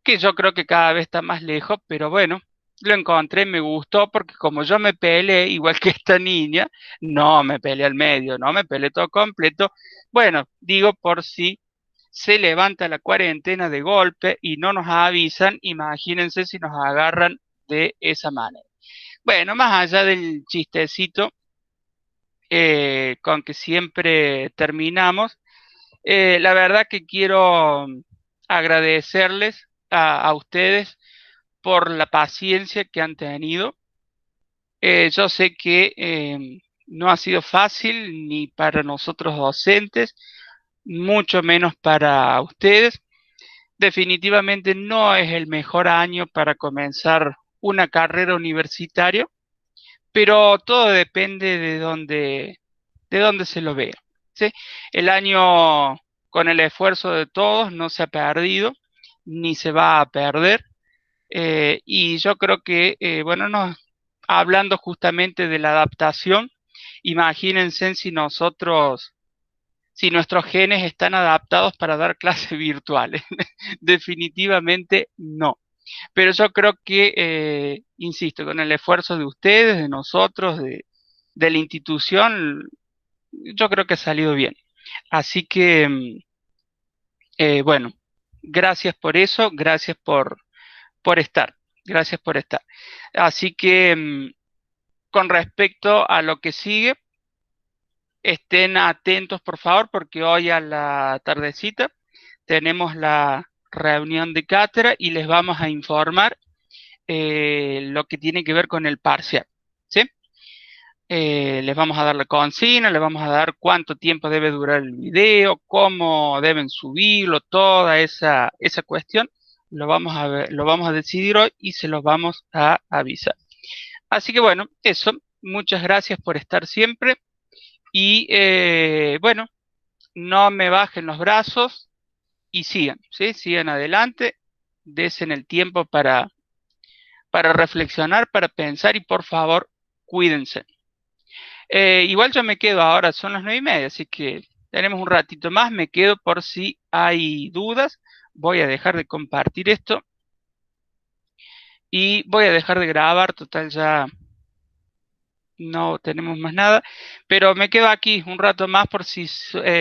que yo creo que cada vez está más lejos, pero bueno, lo encontré, me gustó, porque como yo me peleé, igual que esta niña, no me peleé al medio, no me peleé todo completo, bueno, digo por si se levanta la cuarentena de golpe y no nos avisan, imagínense si nos agarran de esa manera. Bueno, más allá del chistecito con que siempre terminamos, la verdad que quiero agradecerles a ustedes por la paciencia que han tenido. Yo sé que no ha sido fácil ni para nosotros docentes, mucho menos para ustedes. Definitivamente no es el mejor año para comenzar una carrera universitaria, pero todo depende de dónde se lo vea, ¿sí? El año con el esfuerzo de todos no se ha perdido, ni se va a perder, y yo creo que, bueno, no, hablando justamente de la adaptación, imagínense si nuestros genes están adaptados para dar clases virtuales. Definitivamente no. Pero yo creo que, insisto, con el esfuerzo de ustedes, de nosotros, de la institución, yo creo que ha salido bien. Así que, bueno, gracias por eso, gracias por estar, gracias por estar. Así que, con respecto a lo que sigue, estén atentos, por favor, porque hoy a la tardecita tenemos la reunión de cátedra y les vamos a informar lo que tiene que ver con el parcial, ¿sí? Les vamos a dar la consigna, les vamos a dar cuánto tiempo debe durar el video, cómo deben subirlo, toda esa cuestión, lo vamos a ver, lo vamos a decidir hoy y se los vamos a avisar. Así que bueno, eso, muchas gracias por estar siempre y bueno, no me bajen los brazos y sigan, ¿sí? Sigan adelante, desen el tiempo para reflexionar, para pensar y por favor, cuídense. Igual yo me quedo ahora, son las 9:30, así que tenemos un ratito más, me quedo por si hay dudas. Voy a dejar de compartir esto y voy a dejar de grabar, total ya no tenemos más nada, pero me quedo aquí un rato más por si